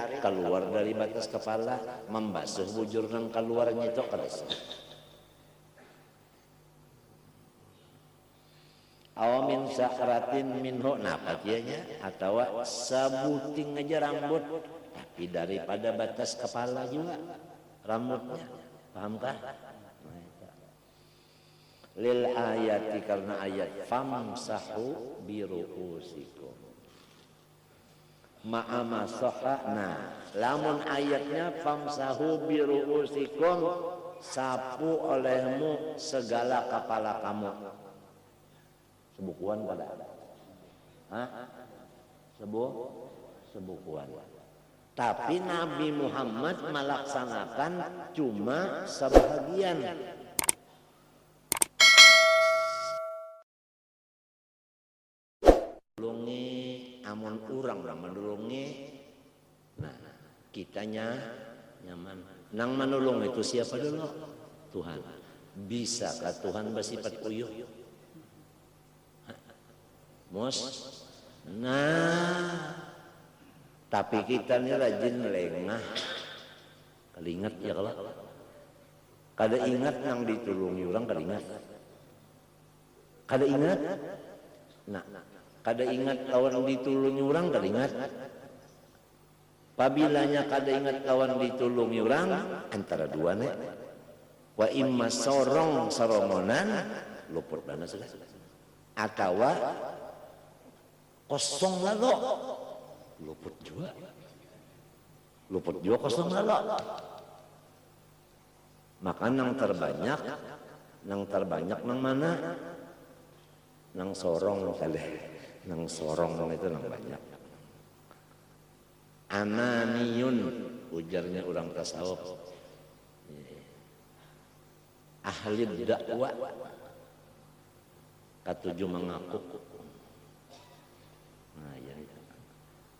ditarik keluar dari batas kepala, membasuh bujur nang keluarnya itu keras. Awamin sakratin minhu, napa dianya? Atau sabuting aja rambut, tapi daripada batas kepala juga rambutnya, pahamkah? Lil ayati, karena ayat famsahu biruusikum ma'ama soha. Nah, lamun ayatnya famsahu biruusikum, sapu olehmu segala kepala kamu. Sebukuan pada ada. Hah? Sebukuan. Tapi Nabi Muhammad melaksanakan cuma sebahagian. Menulungi amun urang menulungi. Nah, kitanya nyaman. Nang menulung itu siapa dulu? Tuhan. Bisakah Tuhan bersifat uyuh? Nah, tapi kita ini rajin lengah. Keringat ya kalau kada ingat nang ditulungi orang kada ingat. Kada ingat. Nah, kada ingat kawan ditulungi orang kada ingat. Pabilanya kada ingat kawan ditulungi orang antara dua nih. Wa imma sorong saromonan luput dana segala. Atawa kosong lalu luput juga kosong lalu. Maka nang terbanyak nang mana? Nang sorong kali. Nang sorong itu nang banyak. Ananiyun, ujarnya orang tasawuf. Ahli dakwah katujuh mengaku. Nah, ya.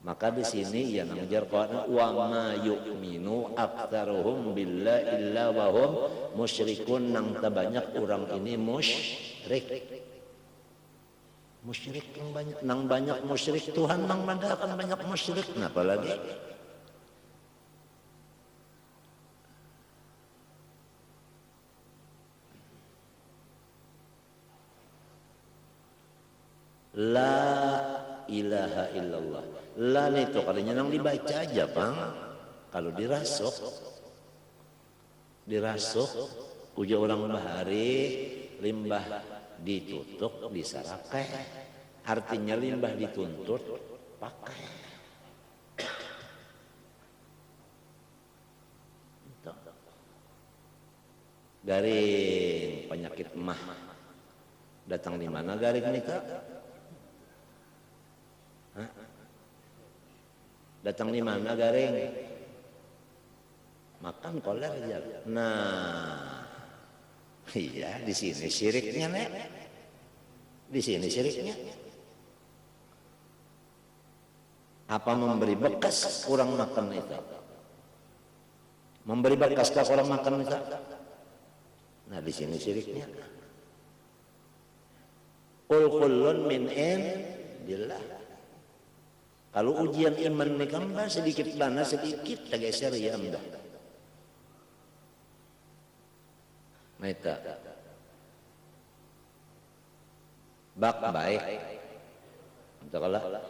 Maka di sini ya nangjar qana wa ma yu'minu aktsaruhum billahi illa wa hum musyrikun, nang terbanyak orang ini musyrik. Musyrik yang banyak, nang banyak musyrik Tuhan nang madakan banyak musyrik. Kenapa lagi? La ilaha illallah. La itu kalinya nang dibaca aja bang. Kalau dirasuk uja orang bahari limbah ditutup disarakai. Artinya limbah dituntut pakai. Garing penyakit mah datang di mana garing nikah? Datang di mana garing? Makan koler aja. Nah, iya di sini syiriknya nek. Di sini syiriknya. Apa memberi bekas kurang makan itu? Memberi bekas ke orang makan itu? Nah di sini syiriknya. Qul kullun min indillah. Kalau ujian iman ni kamba sedikit lana sedikit tageser ya anda. Maita. Bak baik. Untuk kalau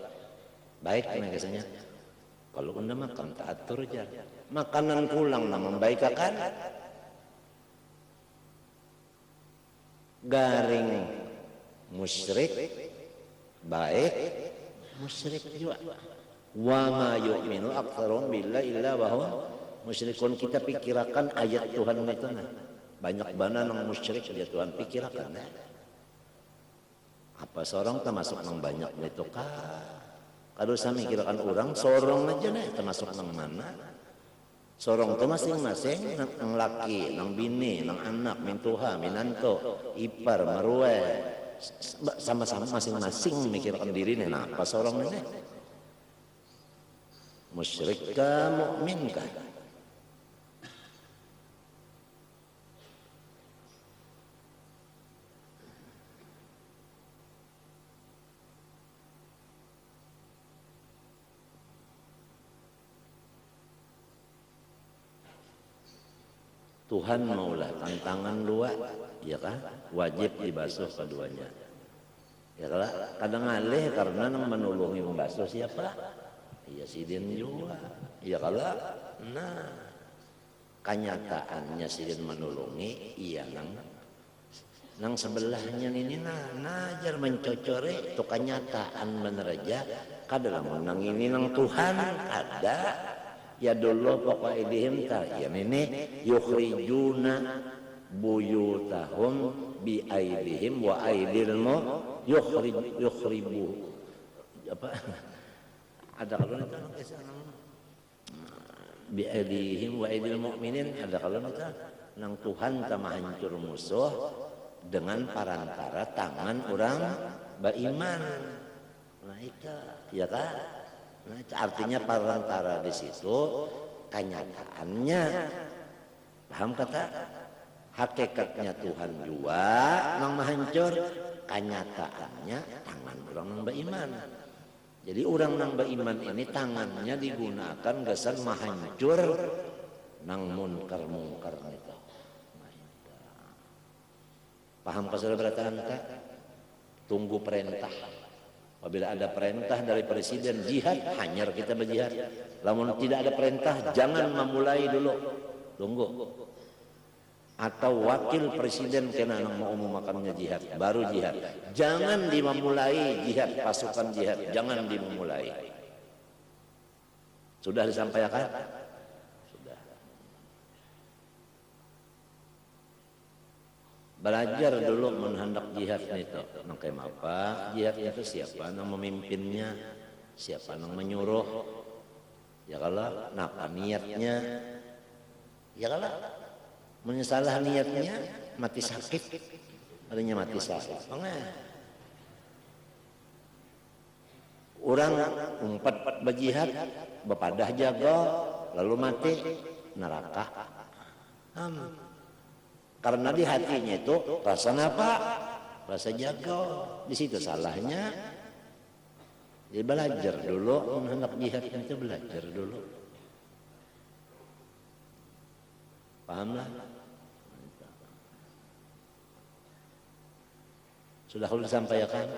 baik kan biasanya. Kalau anda makan tak atur aja. Makanan pulang nama baik akan. Garing musyrik baik. Musyrik juga. Wa ma yu'minu aktsaruhum billahi illa wa hum musyrikun. Kita pikirkan ayat Tuhan itu nah. Banyak bana nang musyrik dia Tuhan pikirkan nah. Apa seorang termasuk nang banyak itu kah? Kalau saya mikirkan orang sorong aja nih termasuk nang mana? Sorong itu masing-masing nang laki, nang bini, nang anak, mintuha, minanto, ipar, marue. Sama-sama masing-masing mikirkan diri nih. Nah, apa seorang ini? Musyrik kah, mukmin kah? Tuhan maulah tantangan dua, ya kan? Wajib dibasuh keduanya. Ya kan? Kadang alih karena nang menolongi membasuh siapa? Iya sidin juga. Ya kan? Nah, kenyataannya sidin menolongi, iya nang sebelahnya ini najar mencocore itu kenyataan bener aja. Kadang nang ini nang Tuhan ada. Ya dulu pokok idihim ta ya ini yukhrijuna buyutahum bi aidihim wa aidil yukhribu apa ada kalau itu bi aidihim wa aidil mu'minin ada kalau itu nang Tuhan ta hancur musuh dengan parantara tangan orang beriman. Nah itu ya kan. Nah, artinya parantara di situ kenyataannya paham kata hakikatnya Tuhan juga nang mahancur kenyataannya tangan orang nang beriman. Jadi orang nang beriman ini tangannya digunakan gesan mahancur nang munkar itu. Paham kesaudarataan tak? Tunggu perintah. Apabila ada perintah dari presiden jihad, hanyar kita berjihad. Namun tidak ada perintah, jangan memulai dulu. Tunggu. Atau wakil presiden kena mau memakamnya jihad, baru jihad. Jangan dimulai jihad, pasukan jihad, jangan dimulai. Sudah disampaikan? Sudah. Belajar dulu menghendak jihad itu. Nang apa? Jihad itu siapa nang memimpinnya? Siapa nang menyuruh? Ya kalau napa niatnya? Ya kalau menyesalah niatnya mati sakit. Adanya mati sakit. Orang umpat berjihad, bepadah jaga, lalu mati neraka. Karena di hatinya itu rasa apa? Rasa jaga. Di situ salahnya. Jadi belajar dulu hendak jihad itu belajar dulu. Pahamlah? Sudah kalau disampaikan?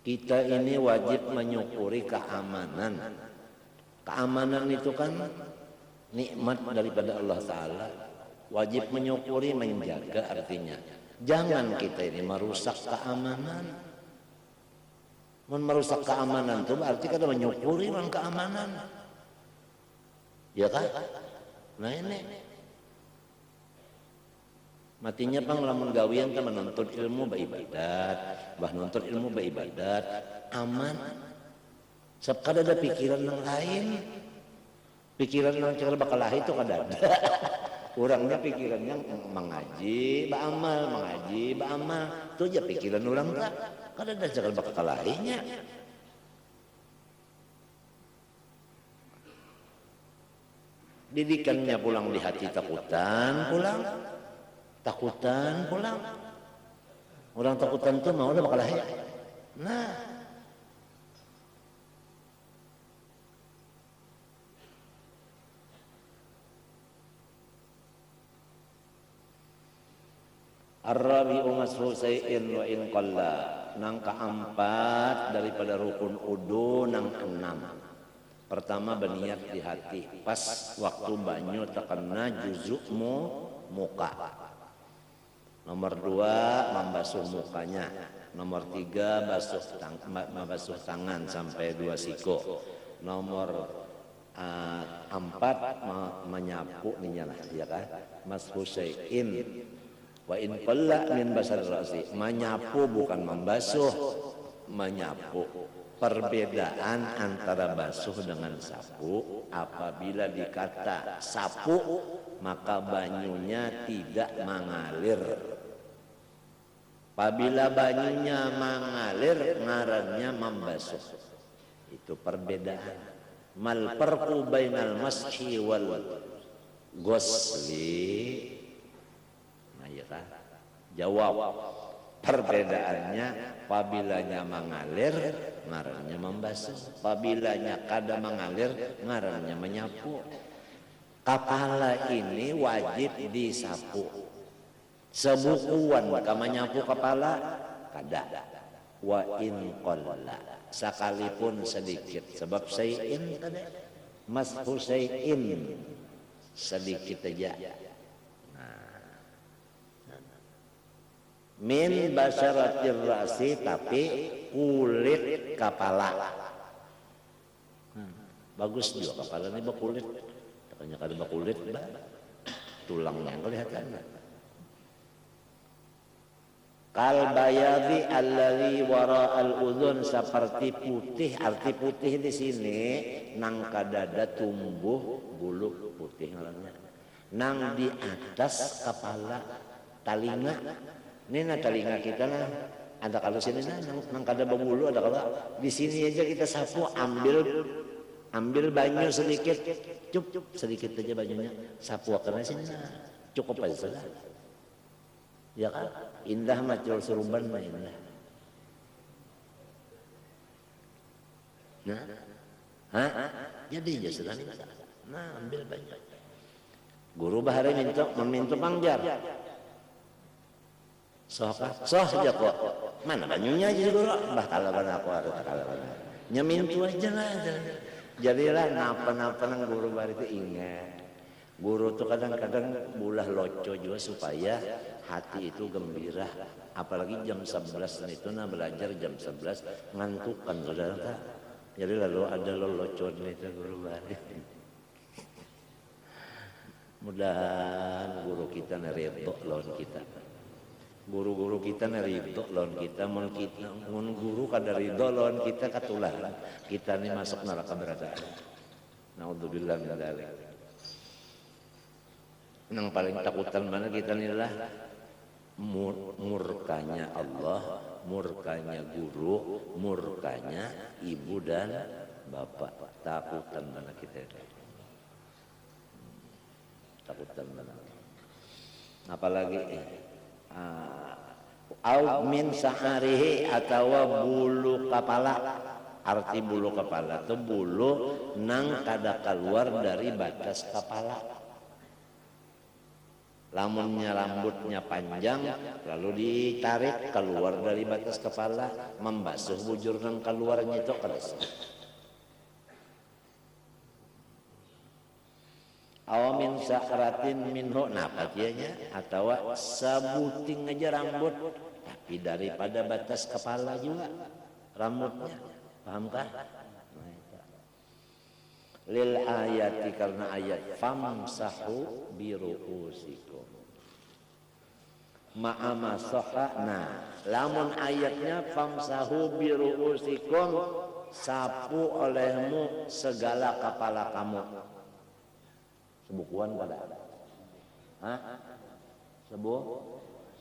Kita ini wajib menyukuri keamanan. Keamanan itu kan nikmat daripada Allah Ta'ala. Wajib menyukuri, menjaga artinya. Jangan kita ini merusak keamanan. Merusak keamanan itu berarti kita menyukuri keamanan. Ya kan? Nah ini. Matinya panglamun gawian kita menuntut ilmu beribadat. Bah nuntut ilmu beribadat. Aman. Sebab ada pikiran yang lain. Pikiran yang cara bakal lahir itu kada ada. Orangnya pikirannya mengaji, beramal, mengaji, beramal. Itu aja pikiran orang tak. Kada ada cara bakal lahirnya. Didikannya pulang di hati takutan pulang. Takutan pulang. Orang takutan itu mau udah bakal lahir. Nah. Ar-rabi'u mashu say'in wa in qalla. Nang keempat daripada rukun udu nang enam. Pertama berniat di hati. Pas waktu banyu terkena juzukmu muka. Nomor 2 membasuh mukanya. Nomor 3 membasuh tangan sampai 2 siku. Nomor 4 menyapu minyak ya kan. Mashu say'in wa in qalla min basar rasi. Menyapu bukan membasuh, menyapu. Perbedaan antara basuh dengan sapu, apabila dikata sapu maka banyunya tidak mengalir. Apabila banyunya mengalir ngarannya membasuh. Itu perbedaan. Mal farqu bainal mashi wal ghusli. Nah ya kan? Jawab. Perbedaannya pabilanya mengalir ngarannya membasuh, pabilanya kada mengalir ngarannya menyapu. Kepala ini wajib disapu. Sebukuan kama nyapu kepala kada. Wa in qalla, sekalipun sedikit, sebab sayin kada. Mashu sayin sedikit aja. Min basyaratir ra'si, tapi kulit kepala. Bagus juga kepala ini berkulit. Katanya kada berkulit, tulangnya kelihatan. Kal bayadi alladhi wara al-udhun, seperti putih. Arti putih di sini nang kadada tumbuh bulu putih ngarannya. Nang di atas kepala talinga. Ini nah talinga kita nah. Ada kalau sini nah nang kada berbulu, ada kalau di sini aja kita sapu, ambil banyu sedikit, cup sedikit aja bajunya, sapu karena sini nah. Cukup aja sudah. Ya kan? Indah macul suruban mah indah. Nah, jadi ya sudah. Nah, ambil banyak. Guru bahari meminta pangjar. Soh saja kok. Mana banyunya aja guru? Bah kalaban aku ada kalaban. Nyemintu aja lah. Jadilah napa-napa nang guru bahari itu ingat. Guru tuh kadang-kadang bulah loco juga supaya hati itu gembira. Apalagi jam 11 itu nah belajar jam 11 ngantukan saudara tak. Jadi lalu ada loco itu guru bahari. Mudahan guru kita neridho lawan kita. Guru-guru kita neridho lawan kita. Mun guru kada ridho lawan kita katulah. Kita ini masuk neraka berada. Naudzubillah min dzalik. Yang paling takutan mana kita inilah murkanya Allah, murkanya guru, murkanya ibu dan bapak. Takutan mana kita itu. Takutan mana. Apalagi au min sa'arihi, atau bulu kepala. Arti bulu kepala itu bulu nang kada keluar dari batas kepala. Lamunnya rambutnya panjang lalu ditarik keluar dari batas kepala, membasuh bujur nang keluarnya itu keras. Awamin sakratin minhu, napa dianya? Atau sabuting aja rambut, tapi daripada batas kepala juga rambutnya, pahamkah? Lil ayati, karena ayat famsahu biruusikum ma'ama soha. Nah, lamun ayatnya famsahu biruusikum, sapu olehmu segala kepala kamu. Sebukuan pada ada?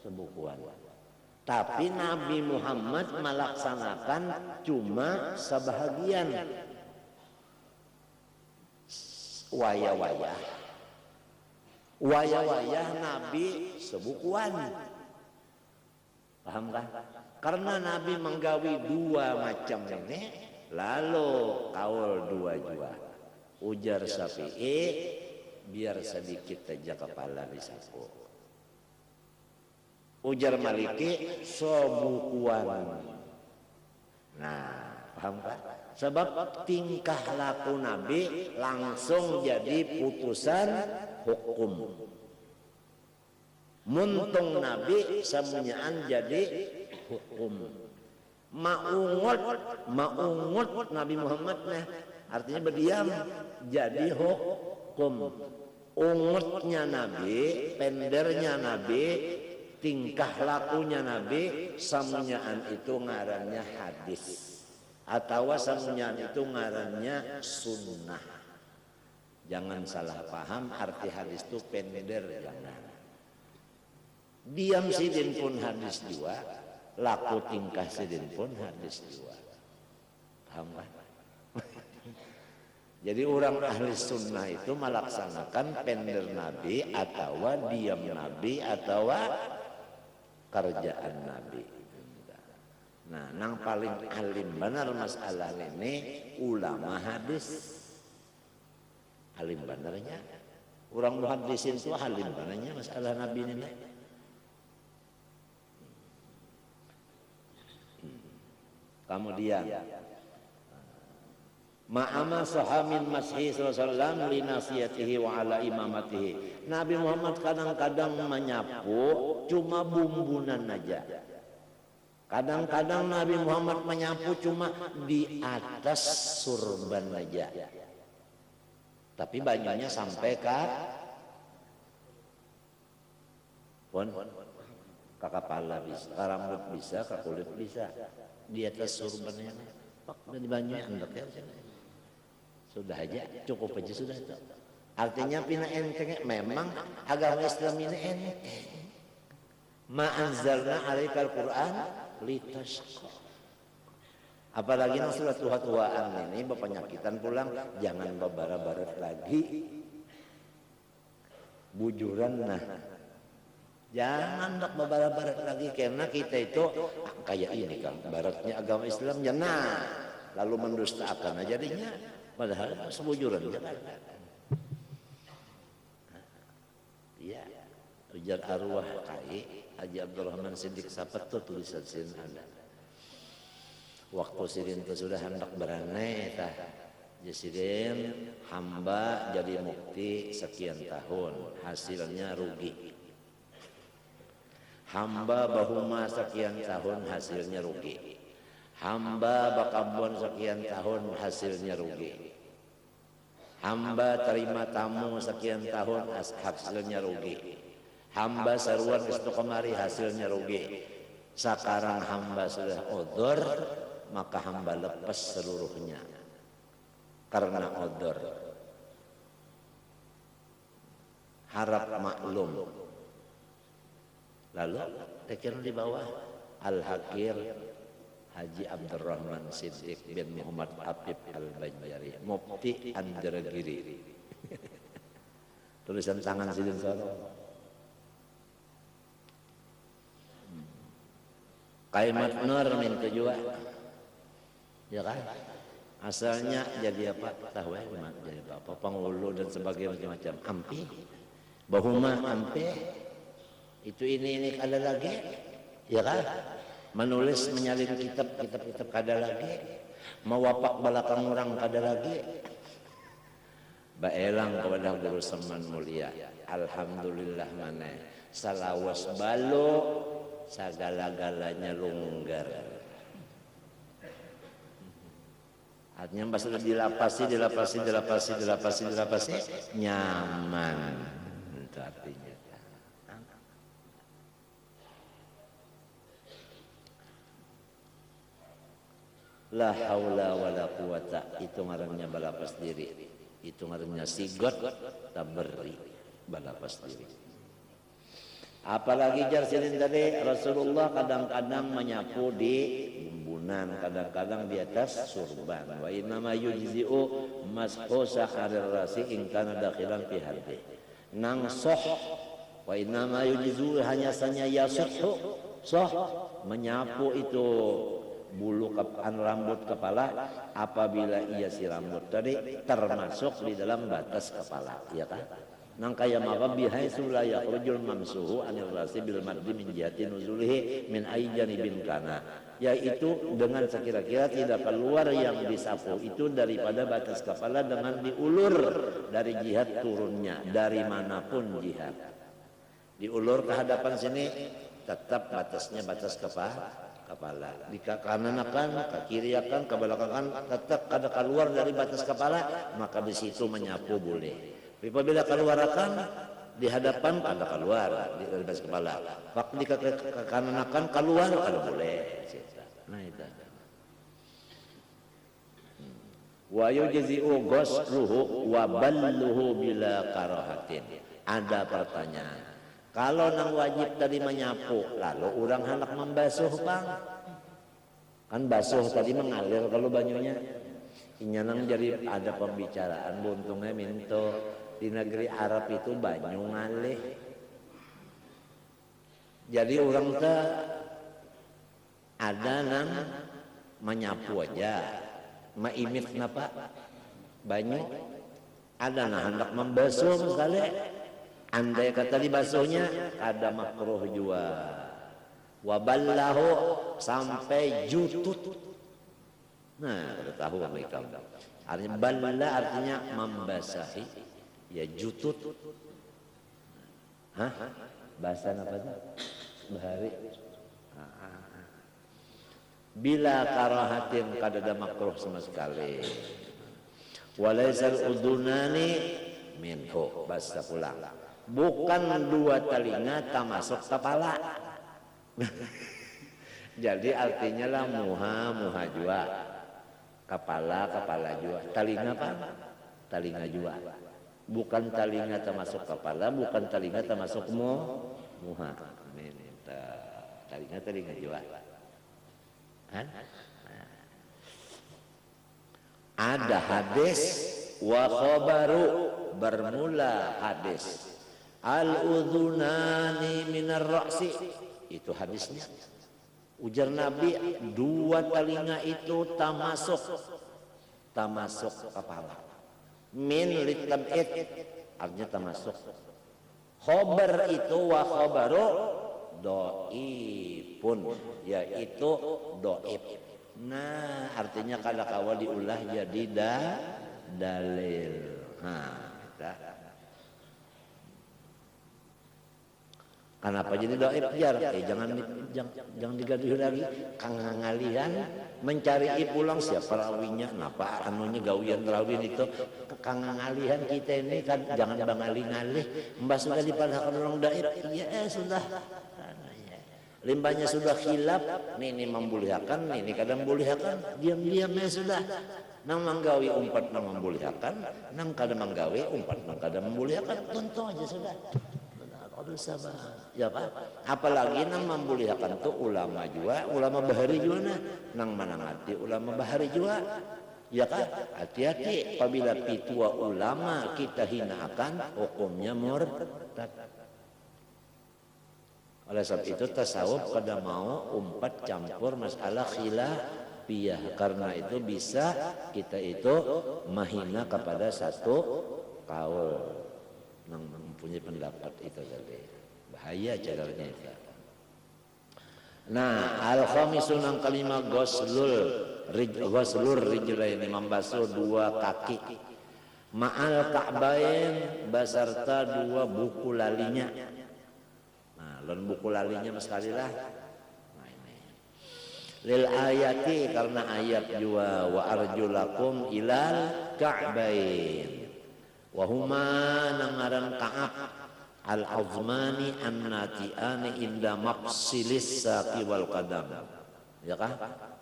Sebukuan. Tapi Nabi Muhammad melaksanakan cuma sebahagian. Wayah Nabi sebukuan. Paham kan? Karena Nabi menggawi dua macam ini, lalu kaul dua jua. Ujar Syafi'i, biar sedikit aja kepala disapu. Ujar Maliki, sebukuan. Nah, paham kan? Sebab tingkah laku Nabi langsung jadi putusan hukum. Muntung Nabi semuanyaan jadi hukum. Maungut Nabi Muhammad nah, artinya berdiam jadi hukum. Ungutnya Nabi, pendernya Nabi, tingkah lakunya Nabi, semuanyaan itu ngarannya hadis. Atau semuanya itu ngarannya sunnah. Jangan salah paham, arti hadis itu pender, jangan. Diam sidin pun hadis juga, laku tingkah sidin pun hadis juga. Paham kan? Jadi orang ahli sunnah itu melaksanakan pender Nabi, atau diam Nabi, atau kerjaan Nabi. Nah, nang paling alim benar masalah ini ulama hadis. Alim benernya Orang muhaddisin itu halim bananya masalah Nabi ini. Kemudian ma'ama sahamin masih sallallahu li nasiyatihi wa ala imamatihi. Nabi Muhammad kadang-kadang menyapu cuma bumbunan aja. Kadang-kadang Nabi Muhammad menyapu cuma di atas surban aja. Tapi banyaknya sampai ke kepala bisa, ke rambut bisa, ke kulit bisa. Di atas surbannya. Pak, udah banyak hendak ya. Sudah aja, cukup aja sudah itu. Artinya pina enteng, memang agama Islam ini enteng. Ma'anzalna alaikal Qur'an litashqa. Apalagi nang surat tua-tuaan ini berpenyakitan pulang, jangan barat lagi. Bujuran nah. Jangan nak barat lagi karena kita itu kayak ini kan, baratnya agama Islam ya nah, lalu mendustakan aja jadinya. Padahal sebujuran jangan. Iya, ujar arwah kai Haji Abdurrahman Siddiq Sapatu tulisan sin ada. Waktu sirin itu sudah hendak beranai tah. Sirin hamba jadi mukti sekian tahun, hasilnya rugi. Hamba bahuma sekian tahun, hasilnya rugi. Hamba bakabon sekian tahun, hasilnya rugi. Hamba terima tamu sekian tahun, hasilnya rugi. Hamba seruan istu kemari, hasilnya rugi. Sekarang hamba sudah odor, maka hamba lepas seluruhnya karena odor. Harap maklum. Lalu tekan di bawah Al-Hakir Haji Abdurrahman Siddiq bin Muhammad Apib Al-Banjari, Mufti Andragiri. Tulisan tangan Sidin Soro. Kaimat Nur minta juga. Ya kan? Asalnya jadi apa? Tahu ya, jadi apa? Penghulu dan sebagainya macam-macam. Ampi, bahuma ampi. Itu ini ada lagi, ya kan? Menulis menyalin kitab kada lagi, mewapak belakang orang kada lagi. Baelang kepada guru seman mulia, alhamdulillah mana salawas balo segala-galanya longgar. Artinya pas sudah dilapasi nyaman. Itu artinya. La haula wala quwata, itu ngarannya balapas diri. Itu ngarannya sigot taberi balapas diri. Apalagi jarsilin tadi Rasulullah kadang-kadang menyapu di bumbunan, kadang-kadang di atas surban. Wa innama yujzi'u mashu sakarir rasi in kana dakhilan fi hadhi. Nang soh wa innama yujzi'u hanya sanya yasuhu soh menyapu itu bulu rambut kepala apabila ia si rambut tadi termasuk di dalam batas kepala, ya kan? Nang kaya maka bihaisu la yakhrujul mamsuhu anil rasi bil maddi min jihati nuzulihi min ayjanibin kana, yaitu dengan sekira-kira tidak keluar yang disapu itu daripada batas kepala dengan diulur dari jihad turunnya, dari manapun jihad. Diulur ke hadapan sini tetap batasnya batas kepala. Di kanan akan, ke kiri akan, ke belakang akan, tetap ada keluar dari batas kepala, maka di situ menyapu boleh. Apabila keluar akan, di hadapan ada keluar dari batas kepala. Waktu di ke kanan akan keluar, ada boleh. Nah itu. Wa yujzi'u ghusluhu wa balluhu bila karahatin. Ada pertanyaan. Kalau nang wajib tadi menyapu, lalu orang hendak membasuh bang, kan basuh tadi mengalir kalau banyunya. Inya nang jadi ada pembicaraan buntungnya minto di negeri Arab itu banyu ngalih. Jadi orang teh ada nang menyapu aja, maimit kenapa banyu Ada nah hendak membasuh sekali. Andai kata dibasuhnya ada makruh juga. Waballahu sampai jutut. Nah, kita tahu mereka. Artinya balla artinya membasahi. Ya jutut. Hah? Bahasan apa itu? Bahari. Bila karahatin kadada makruh sama sekali. Walaisal udunani minhu. Bahasa pulang. Bukan dua telinga termasuk kepala. Jadi artinya lah muha jua. Kepala jua. Telinga apa? Telinga jua. Bukan telinga termasuk kepala, bukan telinga termasuk muha. Telinga jua. Ada hadis wa khabaru bermula hadis al-udhunani minar ra'si, itu hadisnya. Ujar Nabi, dua telinga itu termasuk kepala. Min litab'id artinya termasuk. Khobar itu wa khobaru do'ipun, yaitu do'ib. Nah, artinya kalau kawal diulah jadi dalil. Kenapa jadi doib jar? Jangan digaduh lagi. Kang ngalihan mencari pulang siapa rawinya? Napa anunya gawian rawin itu? Kang ngalihan kita ini kan jangan bangali-ngalih. Mbak sudah dipadahkan orang doib. Ya sudah. Limbahnya sudah khilaf. Ini membulihakan, ini kadang membulihakan. Diam-diam ya sudah. Nang manggawi umpat nang membulihakan, nang kadang manggawi umpat nang kadang membulihakan. Tentu aja sudah. Ya Pak, apalagi nang membulihakan tuh ulama juga, ulama bahari juga nang manangati ulama bahari juga. Ya kan? Hati-hati apabila pitua ulama kita hinakan, hukumnya murtad. Oleh sebab itu tasawuf kada mau umpat campur masalah khilafiyah, karena itu bisa kita itu mahina kepada satu kaul yang mempunyai pendapat itu tadi. Bahaya caranya itu. Nah, al-khamisun yang kelima ghuslur rijlaini, membasuh dua kaki. Ma'al ka'bain basarta dua buku lalinya. Nah, lawan buku lalinya sekali lah. Nah, ini. Lil ayati karena ayat juga wa arjulakum ilal ka'bain. Wahuma nangaran ka'ab al-azmani an-nati'ani inda mafsilis saqi wal qadam. Ya kah?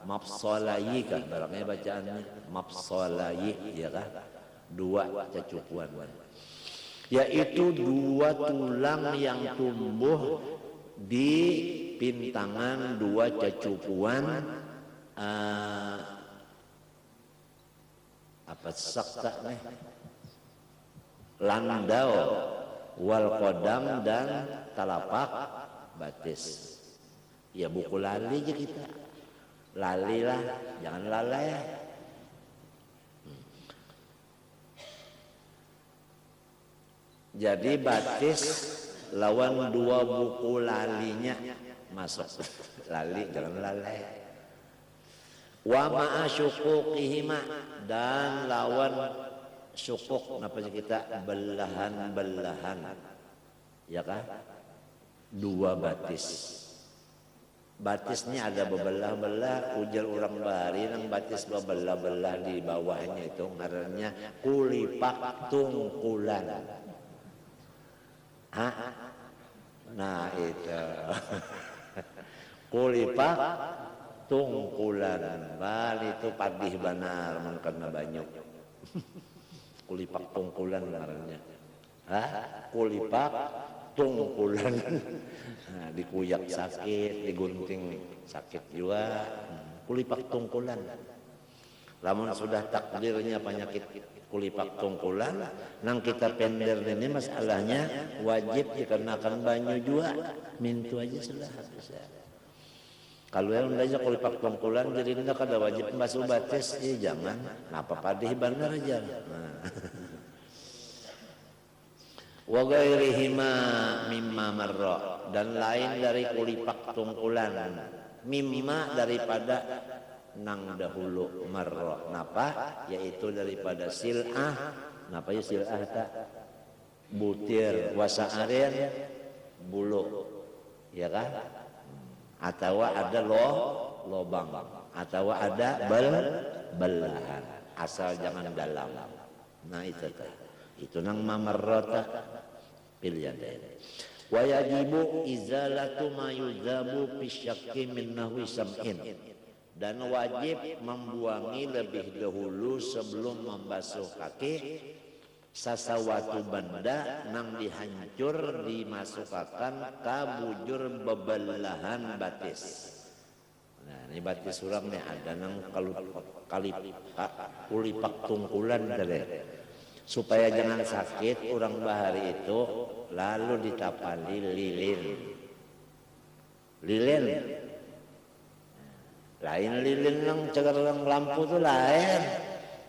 Mafsalayi kah barangnya bacaannya mafsalayi, ya kah? Dua cacukuan. Yaitu dua tulang yang tumbuh di pintangan dua cacukuan apa sakta nih? Landau wal qadam dan telapak batis. Ya buku lali aja kita. Lali lah, jangan lalai. Jadi batis lawan dua buku lalinya masuk. Lali jangan lalai. Wa ma'a syuquqihima dan lawan syukuk, apa sih kita belahan-belahan, ya kan? Dua batis. Batisnya ada bebelah-belah, ujar orang bahari nang batis bebelah-belah di bawahnya itu ngarannya kulipak tungkulan. Hah? Nah itu kulipak tungkulan. Bali itu padih benar mengkena banyak. Kulipak tungkulan namanya. Kulipak tungkulan. Nah, dikuyak sakit, digunting sakit juga. Kulipak tungkulan. Lamun sudah takdirnya penyakit kulipak tungkulan, nang kita pender ini masalahnya wajib dikenakan banyu juga. Mintu aja sudah bisa. Kalau yang belajar kulipak tungkulan jadi tidak ada wajib basuh batis, jangan. Napa padih benar aja. Nah. wa ghairihima mimma marra, dan lain dari kulipak tungkulan, mimma daripada nang dahulu, marra napa yaitu daripada sil'ah, napa ya sil'ah tak butir wasa'arin bulu, ya kan, atau ada lobang, atau ada belahan, asal jangan dalam. Nah itu nang mamarrata pilihan dari. Wa yajibu izalatu ma yuzabu fi syakki min nahwi sam'in, dan wajib membuangi lebih dahulu sebelum membasuh kaki sasawatu benda nang dihancur dimasukkan ka bujur bebelahan batis. Nah ini batis urang nih ada nang kulipak tungkulan tadi, supaya jangan sakit urang bahari itu lalu ditapali lilin lain lilin nang cegar lampu tuh lain,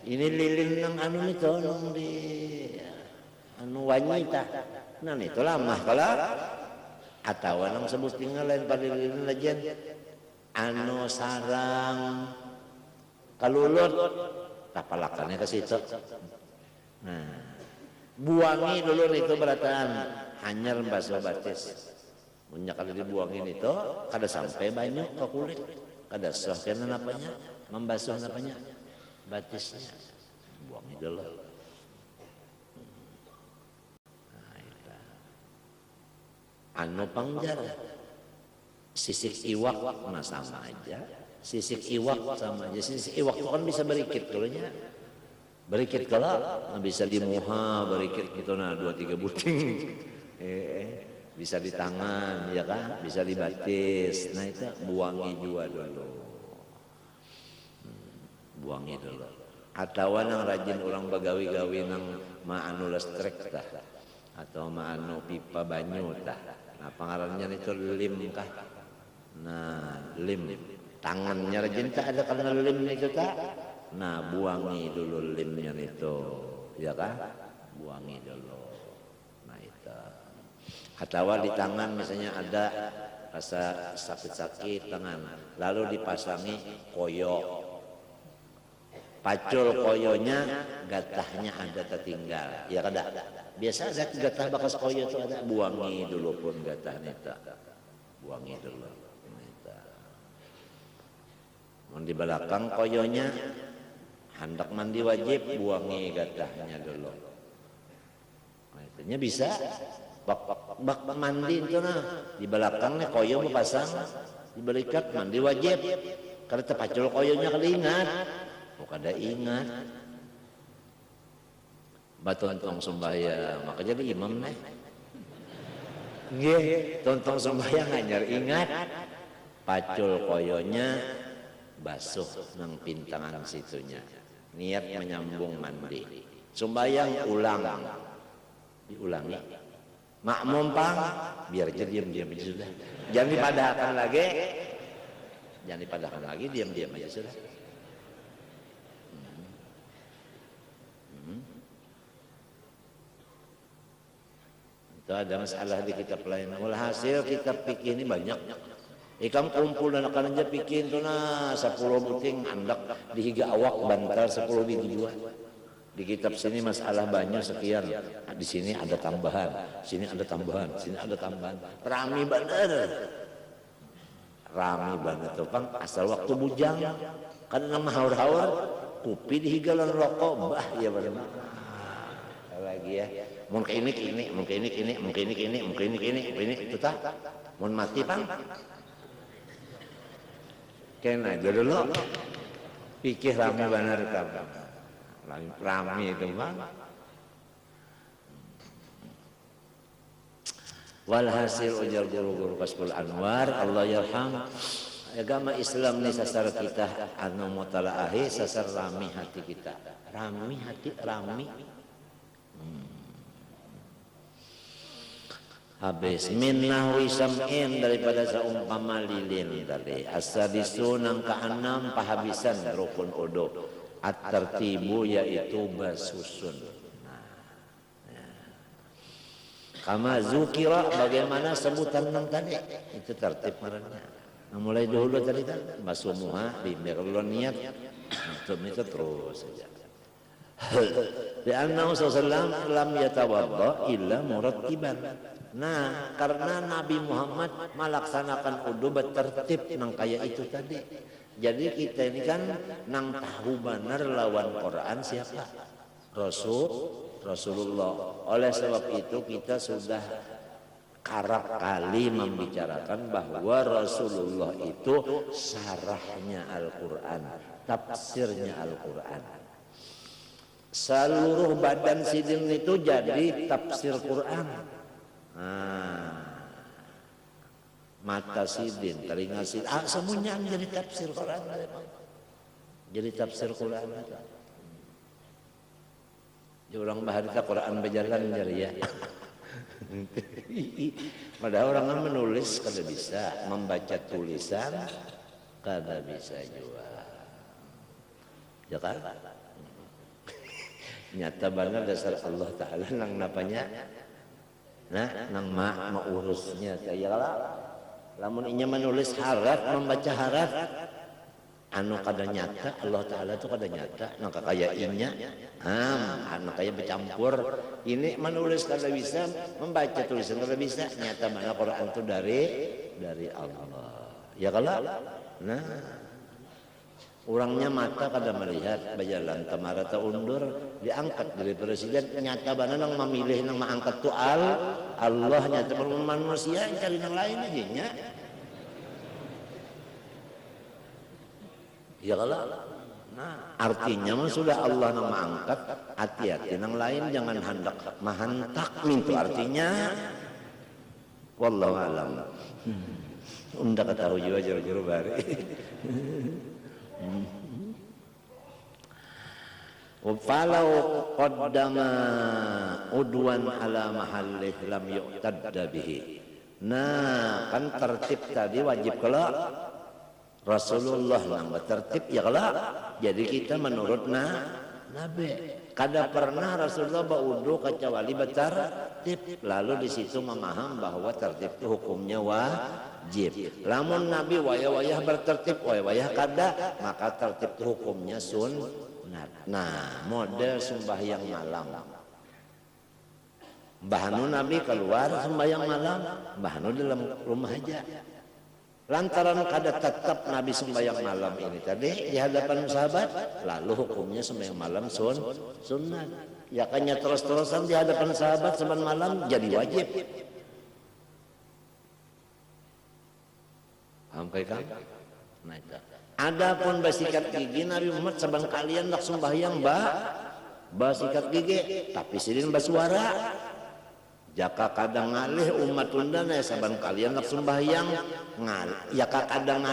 ini lilin nang anu itu nang di anu wanita, nah itu lamah kalau atau nang sebut tinggal lain pada lilin lajen anu sarang kalulut tapalakannya ke situ. Nah buangi dulu itu berataan hanyar basuh batis, munyak kalau dibuangin itu kada sampai banyak ke kulit, kada sah kena napanya membasuh napanya batisnya, buangi dulu. Anu pangjar sisik iwak nah sama aja, sisik iwak sama aja. Sisik iwak itu kan bisa berikit dulunya, berikit kalau bisa dimuha berikit gitu, nah 2-3 buting bisa di tangan ya kan, bisa dibatis. Nah itu buangi juga dulu, buangi dulu. Atau nang rajin orang bagawi-gawi nang maanu listrik tah, atau maanu pipa banyu tah, nah pangarannya itu lim kah. Nah lim tangannya rajin tak ada karena lim itu tak, nah buangi dulu limnya itu ya kan, buangi dulu. Nah itu atau di tangan misalnya ada rasa sakit-sakit tangan, lalu dipasangi koyo, pacul koyonya gatahnya ada tertinggal ya kada, biasa ada gatah bakas koyo itu ada, buangi dulu pun gatahnya itu, buangi dulu. Di belakang koyonya hendak mandi wajib buangi gatahnya dulu. Nah, itunya bisa bak mandi itu nah di belakangnya koyo pasang diberikat mandi wajib, karena terpacul koyonya kada ingat, kada ingat batontong sembahyang maka jadi imam nih nggih tontong sembahyang hanyar ingat pacul koyonya basuh nang pintangan situnya, niat menyambung mandi, sembahyang ulang diulangi, makmum pang biar aja diam-diam aja sudah, jangan dipadahkan lagi, jangan dipadahkan lagi, diam-diam aja sudah. Itu ada masalah di kitab lain. Walhasil kitab fikih ini banyak. Ikam kumpul dan akan aja bikin tuh nah 10 buting andak dihiga awak bantal 10 biji dua. Di kitab sini masalah banyak sekian. Di sini ada tambahan, sini ada tambahan, sini ada tambahan. Rami bener. Rami banget tuh Bang, asal waktu bujang kan nama haur-haur kopi dihigalan rokok bah ya bener. Lagi ya. Mungkin ini itu tak. Mun mati Bang. Kena aja dulu pikir rame benar kan, rame itu Bang. Walhasil ujar guru-guru Kasbul Anwar Allah yarham, agama Islam ni sasar kita anu mutalaahi sasar rami hati kita, rami hati rami. Habis minnahwi sam'in daripada seumpama lilin tadi. As-sadisu nang keenam pahabisan rukun udu. At-tartibu yaitu basusun. Nah, ya. Kama zukira, bagaimana sebutan nang tadi itu tertib marahnya. Nah, mulai dulu tadi kan masumuha bimirulun niat itu terus saja. Di annahu sallallahu lam yatawadda illa murattiban. Nah, karena Nabi Muhammad melaksanakan wudu bertertib nang kaya itu tadi. Jadi kita ini kan nang tahu benar lawan Quran siapa? Rasulullah. Oleh sebab itu kita sudah kerap kali membicarakan bahwa Rasulullah itu syarahnya Al-Quran, tafsirnya Al-Quran. Seluruh badan sidin itu jadi tafsir Quran. Mata sidin, telinga sidin, semuanya jadi tafsir Quran. Jadi tafsir Quran. Jadi orang baharita Quran berjalan jadi ya. Padahal orang menulis kada bisa, membaca tulisan kada bisa juga. Ya kan? Nyata banget dasar Allah Ta'ala nang napanya. Nah, nang urusnya saya lah. Lamun inya menulis haraf, membaca haraf, anu kada nyata, Allah Ta'ala itu kada nyata, nang kaya inya, anu kaya bercampur. Ini menulis kada bisa, membaca tulisan kada bisa, nyata mana Quran itu dari Allah. Ya kalau, nah, orangnya mata kada melihat, berjalan tamara ta undur, diangkat dari presiden, nyata mana nang memilih nang mengangkat tu Allah, nyata manusia cari nang lain aja nya. Ya kalau, nah artinya mah sudah Allah nang mengangkat, hati-hati nang lain jangan hendak mahantak mintu artinya. Wallahu alam. Unda kata juga jero-jero bari. Walau qaddama udwan ala mahallih lam yu'tadda bihi. Nah, kan tertib tadi wajib kalau Rasulullah nang tertib ya kalau. Jadi kita menurut Nabi. Kada pernah Rasulullah baudu kecuali bertertib. Lalu di situ memaham bahwa tertib itu hukumnya wajib. Lamun Nabi wayah-wayah bertertib, wayah-wayah kada, maka tertib itu hukumnya sunat. Nah, model sembahyang malam. Bahanu Nabi keluar sembahyang malam, bahanu dalam rumah aja. Lantaran kada tetap Nabi sembahyang malam ini tadi di hadapan sahabat, lalu hukumnya sembahyang malam sunat. Ya kanya terus-terusan di hadapan sahabat sembahyang malam jadi wajib. Paham kan? Nah, itu. Adapun basikat gigi Nabi Muhammad saban kalian nak sembahyang basikat gigi, tapi sidin basuara. Jaka kadang ngalih umat tunda na saban kalian nak sembahyang yaka kadang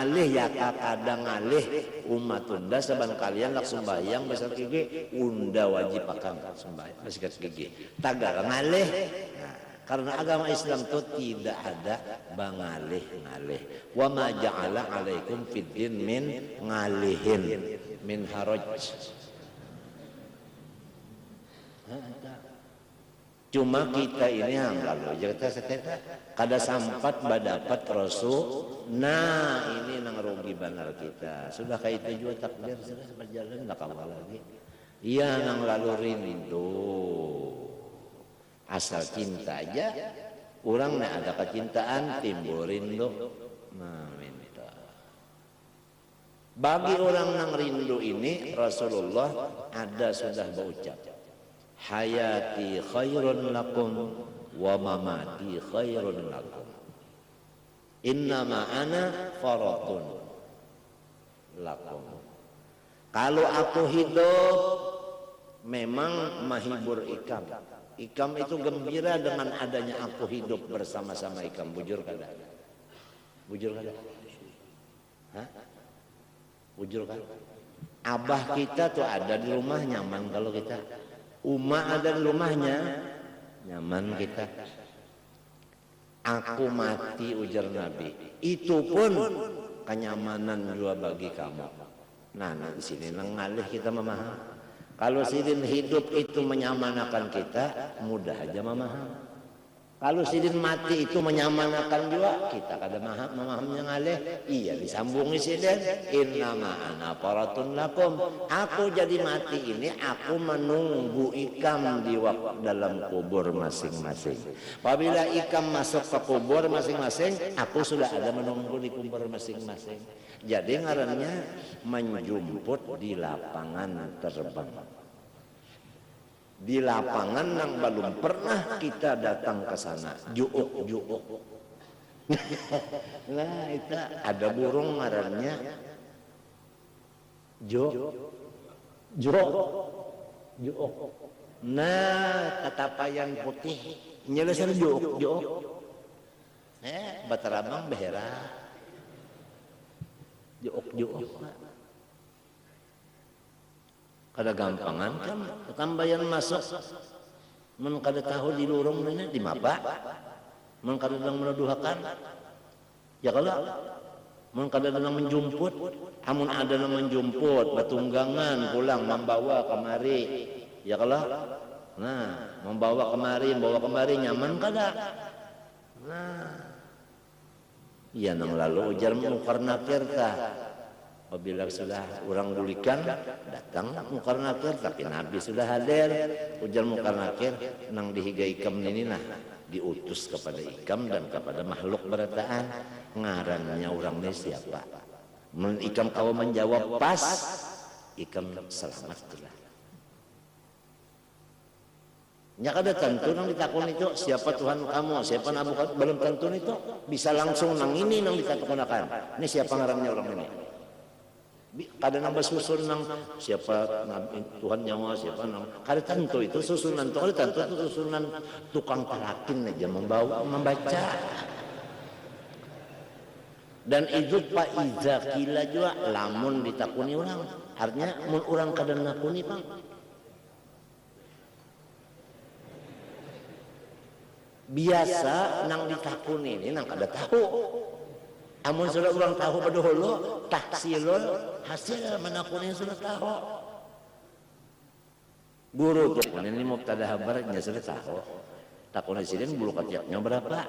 ngalih umat tunda saban kalian nak sembahyang basikat gigi unda wajib akan sembahyang basikat gigi tagar ngalih. Nah, karena agama Islam itu tidak ada bangalih-ngalih. Wa ma ja'ala 'alaikum fid din min ngalihin min haraj. Cuma kita ini lalu kita kada sampat badapat Rasul. Nah, ini nang rugi benar kita. Sudah kayak itu juga takdir sudah berjalan enggak kamu lagi. Iya nang lalu rindu. Asal cinta aja, orang nak ada kecintaan timbul rindu. Nah, minta. Bagi orang nang rindu ini Rasulullah ada sudah berucap, hayati khairun lakum wa mamati khairun lakum. Innama ana faratun lakum. Kalau aku hidup memang mahibur ikam. Ikam itu gembira dengan adanya aku hidup bersama-sama ikam. Bujur kada? Bujur kada? Hah? Bujur kan? Abah kita tuh ada di rumah nyaman kalau kita. Uma ada di rumahnya nyaman kita. Aku mati ujar Nabi. Itu pun kenyamanan juga bagi kamu. Nah, di sini ngalih kita memaham. Kalau sidin hidup itu menyamanakan kita, mudah aja memaham. Kalau sidin mati itu menyamanakan juga, kita kada memahami yang alih. Iya disambungi sidin, innama ana faratun lakum. Aku jadi mati ini, aku menunggu ikam di dalam kubur masing-masing. Apabila ikam masuk ke kubur masing-masing, aku sudah ada menunggu di kubur masing-masing. Jadi ngarannya menjemput di lapangan terbang. Di lapangan yang belum pernah kita datang ke sana, juuk. Nah itu ada burung ngarannya juuk. Nah katapayan putih nyelesan juuk. Batarabang behera juuk. Kada gampangan kan tambayan masuk mun kada tahu di lurung ini di mapa mun kada dang menuduhakan ya kalau mun kada dang menjumput amun ada yang menjumput batunggangan pulang membawa kemari ya kalau nah membawa kemari nyaman kada nah iya nang lalu ujar mukar nakir tah. Apabila sudah orang bulikan datang mukar nakir tapi Nabi sudah hadir ujar mukar nakir nang dihiga ikam ini nah diutus kepada ikam dan kepada makhluk berataan ngarannya orang ini siapa ikam kau menjawab pas ikam selamat telah nya kada tentu nang ditakun itu siapa Tuhan kamu siapa Nabi belum tentu itu bisa langsung nang ini nang ditakunakan ini siapa ngarannya orang ini kada nambah susun nang siapa nabi Tuhan nyawa siapa nang kada tentu itu susunan itu kada tentu itu susunan tukang talakin aja membaca dan itu Pak Iza kila juga lamun ditakuni orang artinya mun orang kada nakuni Bang biasa nang ditakuni ini nang kada tahu amun sudah orang tahu pada hulu taksilul hasil menakuni sudah tahu guru tuh ini mubtada habarnya sudah tahu takuni sidin bulu ketiaknya berapa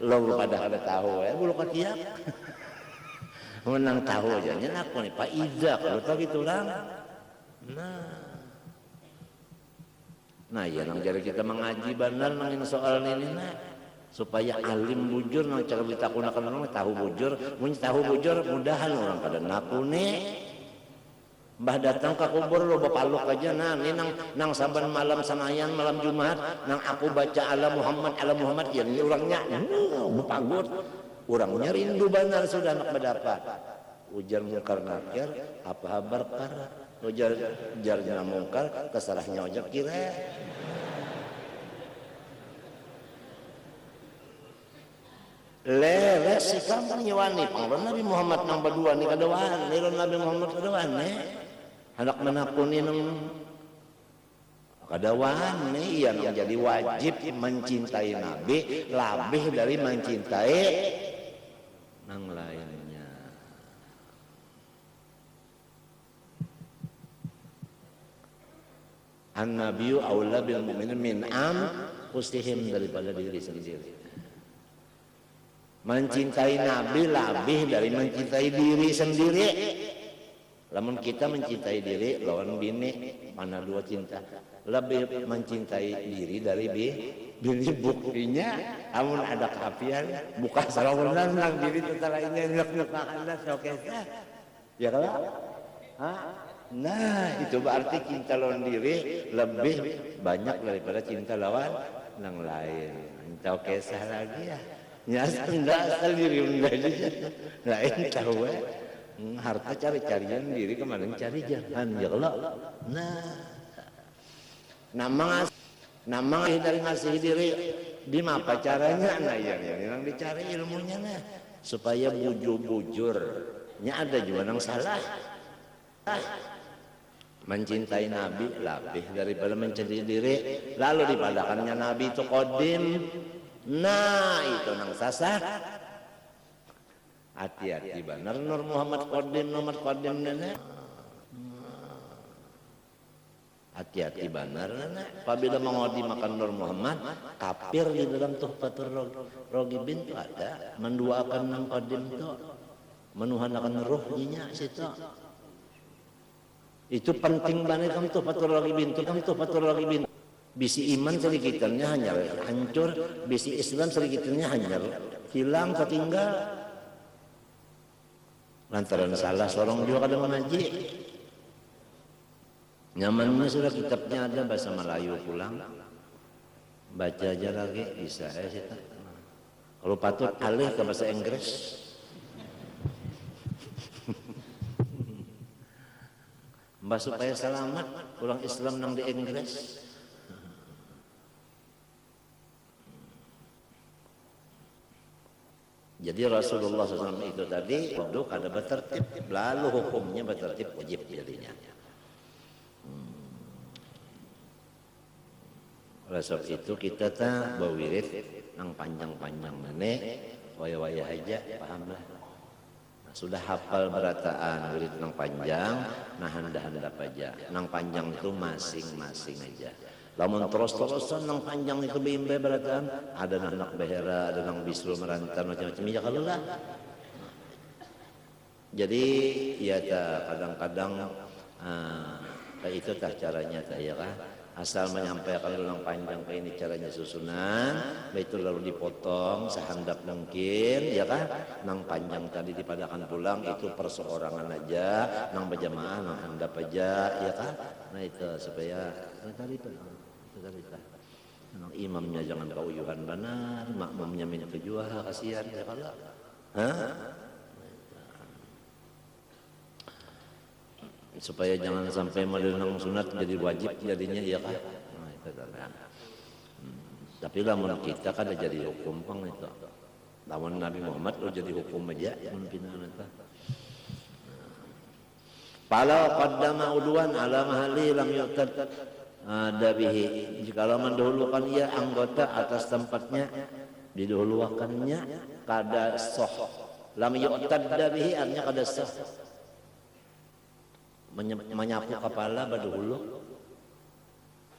lo pada kada tahu ya bulu ketiak menang tahu aja nakuni Pak Iza kalau tahu gitu lang nah ya nang jari kita mengaji benar nang soal ini nah supaya alim bujur nang cara ditakunakan orang tahu bujur mun tahu bujur mudahan orang pada nakune mbah datang ke kubur lo bapaluk aja nah ini nang saban malam sanayan malam Jumat nang aku baca ala Muhammad ya ini orangnya bepagut orangnya rindu benar sudah nak mendapat ujar mungkar nakir apa habar kar ujar jarnya mungkar kesalahnya ojak kira leres si kamu nyewani pangron Nabi Muhammad nang berdua ni kadawaan leron Nabi Muhammad kadawaan anak menakuni nang kadawaan yang jadi wajib mencintai Nabi lebih dari mencintai nang lainnya an-nabiyyu aula bil mu'minin min anfusihim daripada diri sendiri mencintai Nabi lebih dari mencintai diri sendiri. Lamun kita mencintai diri lawan bini mana dua cinta lebih mencintai diri dari bini buktinya amun ada keapian buka salamunan nang diri tetalainnya nyek anda sokesa ya kalau nah itu berarti cinta lawan diri lebih banyak daripada cinta lawan nang lain sokesa lagi ya nyas enggak asal diri enggak aja lain tahu harta cari-carian diri kemana cari jangan ya Allah nama dari ngasih diri di apa caranya nah yang dicari ilmunya nah supaya bujur-bujurnya ada juga yang salah mencintai Nabi lebih daripada mencintai diri lalu dipadakannya Nabi itu kodim nah itu nang sasar hati-hati benar Nur Muhammad kodim nomor kodim nenek Hati-hati benar nenek. Apabila mengodi makan Nur Muhammad, kafir di dalam Tuhfatul Raghibin itu ada menduakan nang qadim itu, menuhankan ruhnya situ. Itu penting banget kan Tuhfatul Raghibin itu kan Tuhfatul Raghibin. Bisi iman sedikitnya hanya hancur, bisi Islam sedikitnya hanya hilang ketinggal. Lantaran salah seorang juga kadang mengaji. Nyamannya sudah kitabnya ada bahasa Melayu pulang, baca aja lagi bisa ya sih. Kalau patut alih ke bahasa Inggris. Mbak supaya selamat pulang Islam nang di Inggris. Jadi Rasulullah SAW itu tadi wudhu kada bertertib, lalu hukumnya bertertib wajib jadinya. Oleh sebab itu kita tak berwirid yang panjang-panjang mana, waya-waya aja pahamlah. Nah, sudah hafal berataan wirid yang panjang, nah handap-handap aja. Yang panjang itu masing-masing aja. Lamun terus-terusan yang panjang itu bimbe berataan, ada anak behera, ada nang bisru merantar macam-macam ya kalau lah. Jadi ya kadang-kadang kayak itu tah caranya tah ya kan. Asal menyampaikan ulang panjang ke ini caranya susunan, itu lalu dipotong sehandap mungkin, ya kan? Nang panjang tadi dipadakan pulang itu perseorangan aja, nang berjamaah nang handap aja, ya kan? Nah itu supaya tadi nang imamnya jangan kauyuhan benar, makmumnya minta jual kasihan ya kalau, supaya jangan sampai melenang sunat jadi wajib jadinya ya kan. Nah, itu tapi lamun kita kan jadi hukum pang itu. Lamun Nabi Muhammad lo jadi hukum aja pimpinan itu. Palau qaddama udwan ala mahali lam yu'tad dabihi. Jikalau mendahulukan ia anggota atas tempatnya didahulukannya kada sah. Lam yu'tad dabihi artinya kada sah. Menyapu kepala berdahulu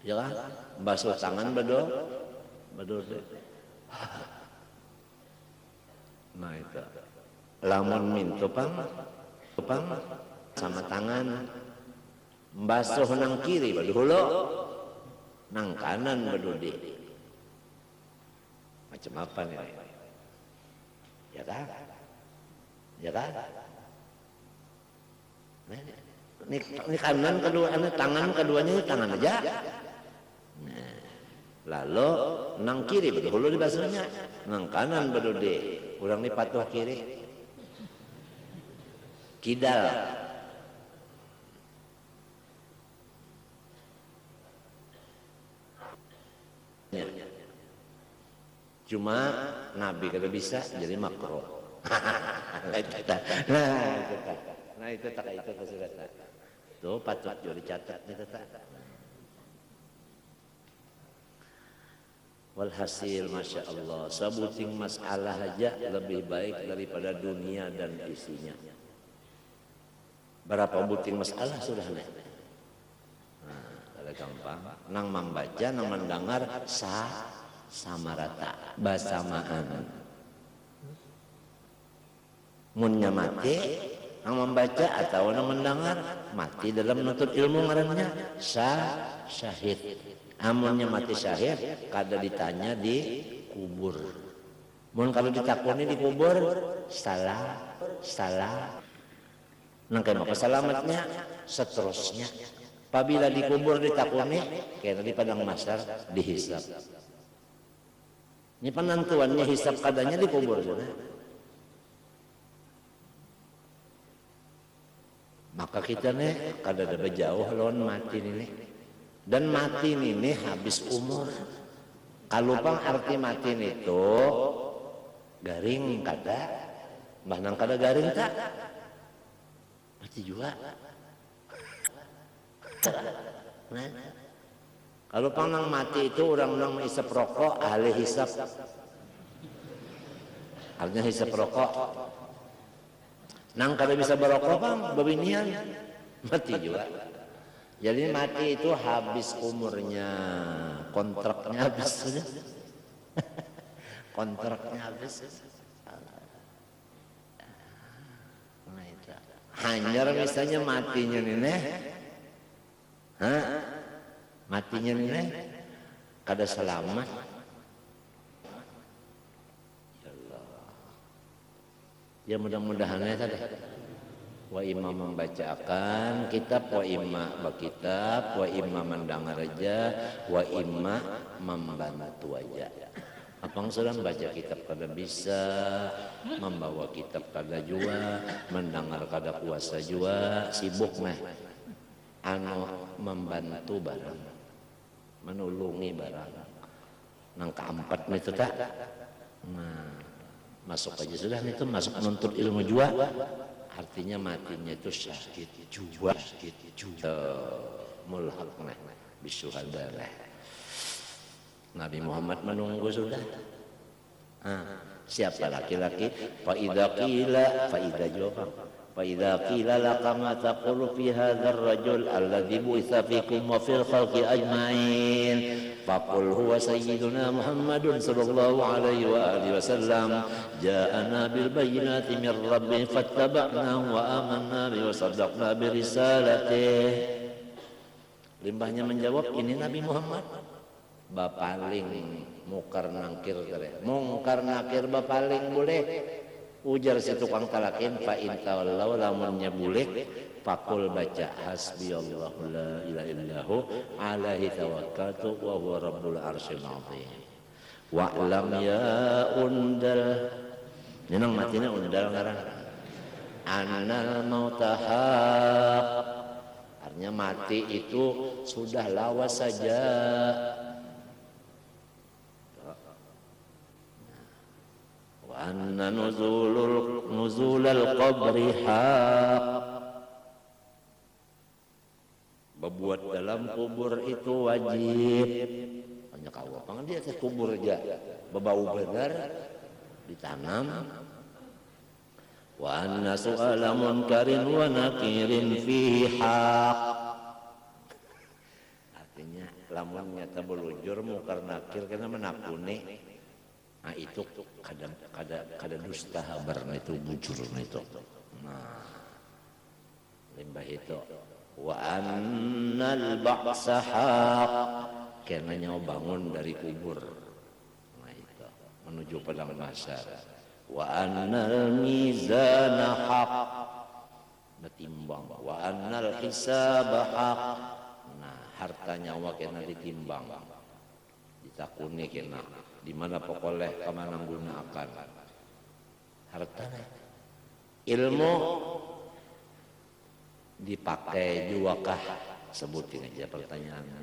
ya kan, basuh tangan berdahulu. Nah itu lamun mintu pang sama tangan basuh nang kiri berdahulu, nang kanan berdudi. Macam apa nih ya kan, ya kan. Ini kanan kedua, tangan keduanya tangan aja. Nah, lalu nang kiri berdahulu di basuhnya, nang kanan berdudi. Kurang nih patuh kiri. Kidal. Cuma Nabi kada bisa jadi makro. Nah itu tak itu kesulitan. Tuh patut juga dicatat nih tata. Walhasil masya Allah, sebuting masalah aja lebih baik daripada dunia dan isinya. Berapa buting masalah sudah nih? Nah, ada gampang. Nang membaca, nang mendengar sama rata, bersamaan. Munnya mati. Yang membaca atau yang mendengar mati dalam menuntut ilmu ngarannya syahid. Amunnya mati syahid kada ditanya di kubur. Mun kalau ditakoni di kubur salah. Nang kaya maka selamatnya seterusnya. Apabila di kubur ditakoni kaya di padang mahsyar dihisab. Ini penentuannya hisab kadanya di kubur sudah. Maka kita nih kada ada jauh lawan mati nih. Dan mati nih habis umur. Kalau pang arti mati itu garing kada, mbah kada garing tak? Mati juga. Nah, kalau pang nang mati itu orang nang menghisap rokok, ahli hisap. Artinya hisap rokok. Nang kada bisa berokok bang, babinian mati juga. Jadi mati itu habis umurnya, kontraknya habis sudah. Kontraknya habis. Nah, itu. Hanyar misalnya matinya nih, matinya nih, kada selamat. Ya Allah. Ya mudah-mudahan ya tadi. Wa imam membacakan kitab, wa imma berkitab, wa imma mendengar aja, wa imma membantu aja. Abang sudah membaca kitab kada bisa, membawa kitab kada jua, mendengar kada kuasa jua, sibuk mah. Anu membantu barang, menulungi barang. Nang keempat itu tak. Nah, masuk aja sudah itu masuk menuntut ilmu jua. Artinya matinya itu syahid jua, mulhaq bisyuhada. Nabi Muhammad menunggu sudah. Siapa laki-laki? Fa idza qila, fa idza jawab. Fa idza qila laka ma taqulu fi hadzal rajul alladzi bu'itsa fikum wa fil khalqi ajmain. Faqul huwa sayyiduna Muhammadun sallallahu alaihi wa alihi wasallam ja'ana bil bayyinati min rabbina fattaba'nahu wa amanna bi wa saddaqna bi risalatihi. Limbahnya menjawab, ini Nabi Muhammad. Bapaling mungkar nakir kare. Mungkar nakir bapaling boleh. Ujar si tukang talakin fa in tawallaw lamunnya boleh. Fakul baca hasbiyallahu la ilaha illahu alaihi tawakkaltu wa huwa rabbul arsyil azim. Wa'lam ya undal. Nenang matina undal ngaran. Annal mautahaq. Artinya mati itu sudah lawas saja. Wa anna nuzulal qabri haq. Berbuat dalam kubur itu wajib. Banyak Allah. Pangan dia ke kubur aja. Berbau benar ditanam. Wa anna su'ala munkarin wa nakirin fihi haq. Artinya lamun nyata belujur mungkar nakir kena menakuni. Nah itu kada dusta habarna itu bujurna itu. Nah limbah itu. Wa annal ba'sa haq. Karena nyawa bangun dari kubur. Nah itu menuju padang mahsyar. Wa annal mizana haq. Ditimbang. Wa annal hisaba haq. Nah harta nyawa kena ditimbang. Ditakuni kena. Di mana pokoknya kemana gunakan harta. Ilmu dipakai juakah? Sebutin aja pertanyaannya.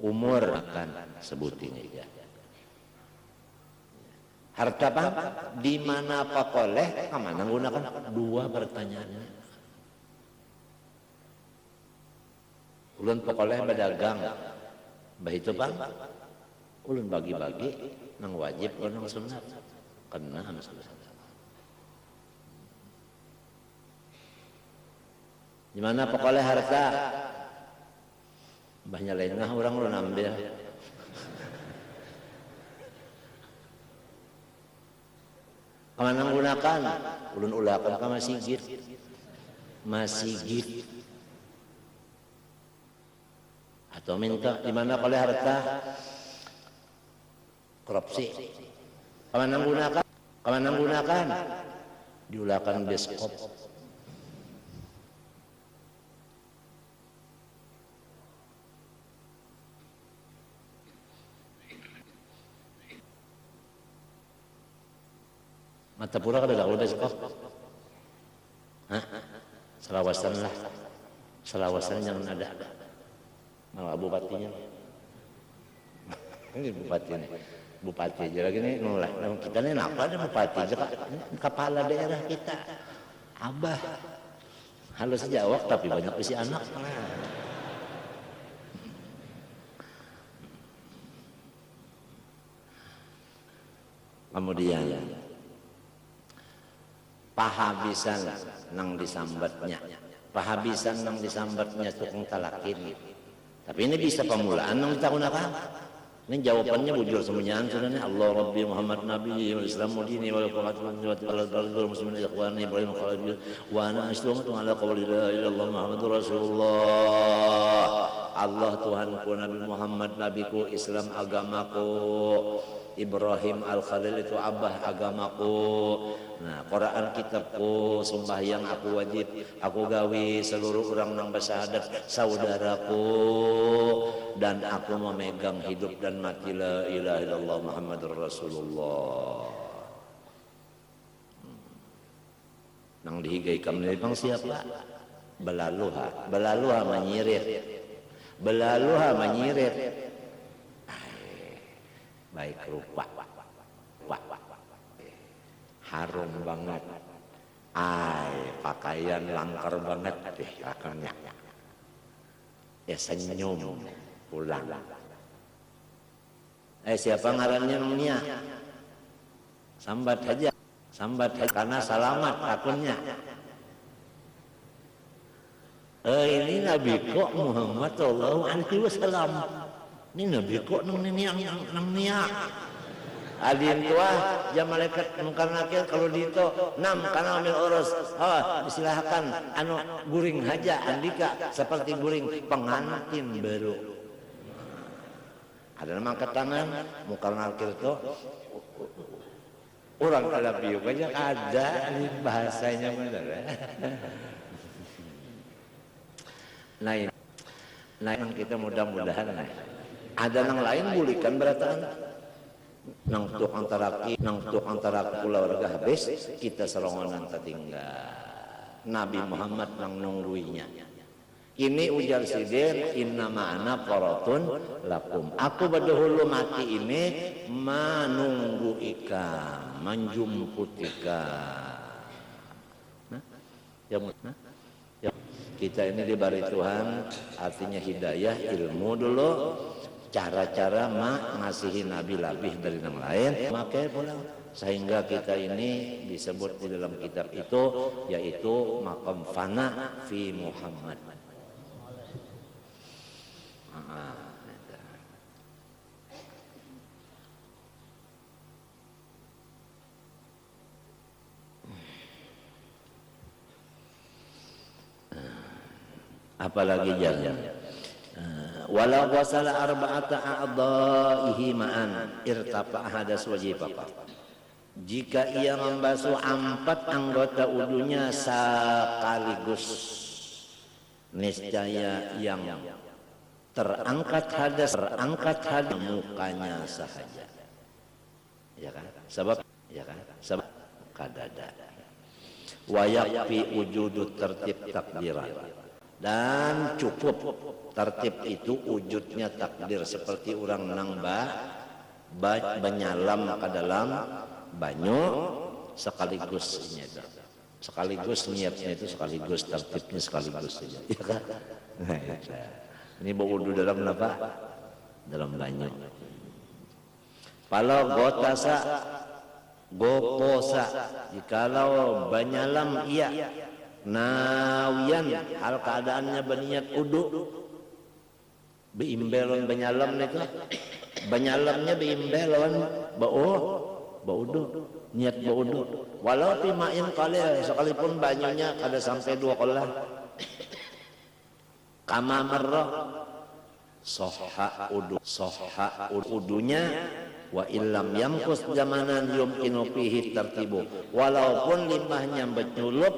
Umur akan sebutin aja. Harta apa? Di mana pakoleh? Kemana gunakan? Dua pertanyaannya. Ulun pakoleh berdagang. Bah itu bang. Ulun bagi-bagi nang wajib nang sunat. Kena sunat. Di mana pokoknya harta banyak lainnya orang ulun ambil. Kemana gunakan? Ulun ulakan ke masjid. Masjid. Atau minta di mana kalau harta? Korupsi. Kemana gunakan? Kemana gunakan? Diulakan beskop. Mata pura kada dak beskop. Hah? Selawasan lah. Selawasan yang ada. Malah bupatinya. Ini bupati nih. Bupati aja lagi nih nolak. Kita nih apa ada bupati aja kepala daerah kita. Abah. Halus Jawa tapi banyak isi anak. Kemudian pahabisan nang disambatnya pahabisan nang disambatnya tukang talakin. Tapi ini bisa pemulaan nang tahun apa? Ini jawabannya bujur semuanya sebenarnya. Allah Rabbi Muhammad Nabi wal Islam dini wal qur'an wal muslimin ikhwani Ibrahim khalil wa ana asyhadu ala qawli la ilaha illallah Muhammadur Rasulullah. Allah Tuhanku, Nabi Muhammad nabiku, Islam agamaku, Ibrahim al-Khalil itu abah agamaku. Nah, Quran kitabku, sembahyang aku wajib, aku gawi seluruh orang nang bersyahadat saudaraku, dan aku memegang hidup dan mati la ilaha illallah Muhammadur Rasulullah. Nang dihigai kamne bang siapa? Belaluha menyirit. Belaluha menyirit. Baik rupa. Harum banget. Pakaian langkar banget deh akannya. Ya senyum pulang. Siapa ngarannya Nia? Sambat aja karena selamat akunnya. Ini Nabi kok Muhammad sallallahu alaihi wasallam. Ini Nabi kok nang nia. Adin tua jam malaikat mungkar nakir kalau dito 6 kana ambil urus. Disilahkan anu guring haja andika seperti guring pengantin baru. Ada nama angkat tangan mungkar nakir to orang kada biuk aja ada ini bahasanya benar ya. Nah kita mudah-mudahan ada yang lain bulikan berataan nang tuk antara keluarga habis kita serongonan tertinggal Nabi Muhammad nang nungguinya ini ujar sidir inna ma'ana qaratun lakum aku berdahulu mati ini menunggu ikam menjemput ikam kita ini diberi Tuhan artinya hidayah ilmu dulu cara-cara mengasihi Nabi lebih dari yang lain makanya pulang sehingga kita ini disebut di dalam kitab itu yaitu maqam fana fi Muhammad. Apalagi jangan walau wasala arba'ata a'dha'ihi ma'an irtafa hadas wajibaka jika ia membasuh 4 anggota wudunya sekaligus niscaya yang terangkat hadas mukanya sahaja ya kan sebab kadada wa yakfi wujudut tertib takdiran dan cukup tertib itu wujudnya takdir seperti orang nang banyalam ke dalam banyu sekaligus niatnya itu sekaligus tertibnya sekaligus saja ya kan? Ini berwudu dalam apa? Dalam banyu. Kalau goposa jikalau banyalam iya nawian hal keadaannya berniat udu biimbelon banyalam itu banyalamnya biimbelon baudu niat baudu walau timain qalil sekalipun banyunya kada sampai 2 kolah kama marra soha udunya wa illam yamkus zamanan yumkinu fihi tertibu walaupun limbahnya bernyulup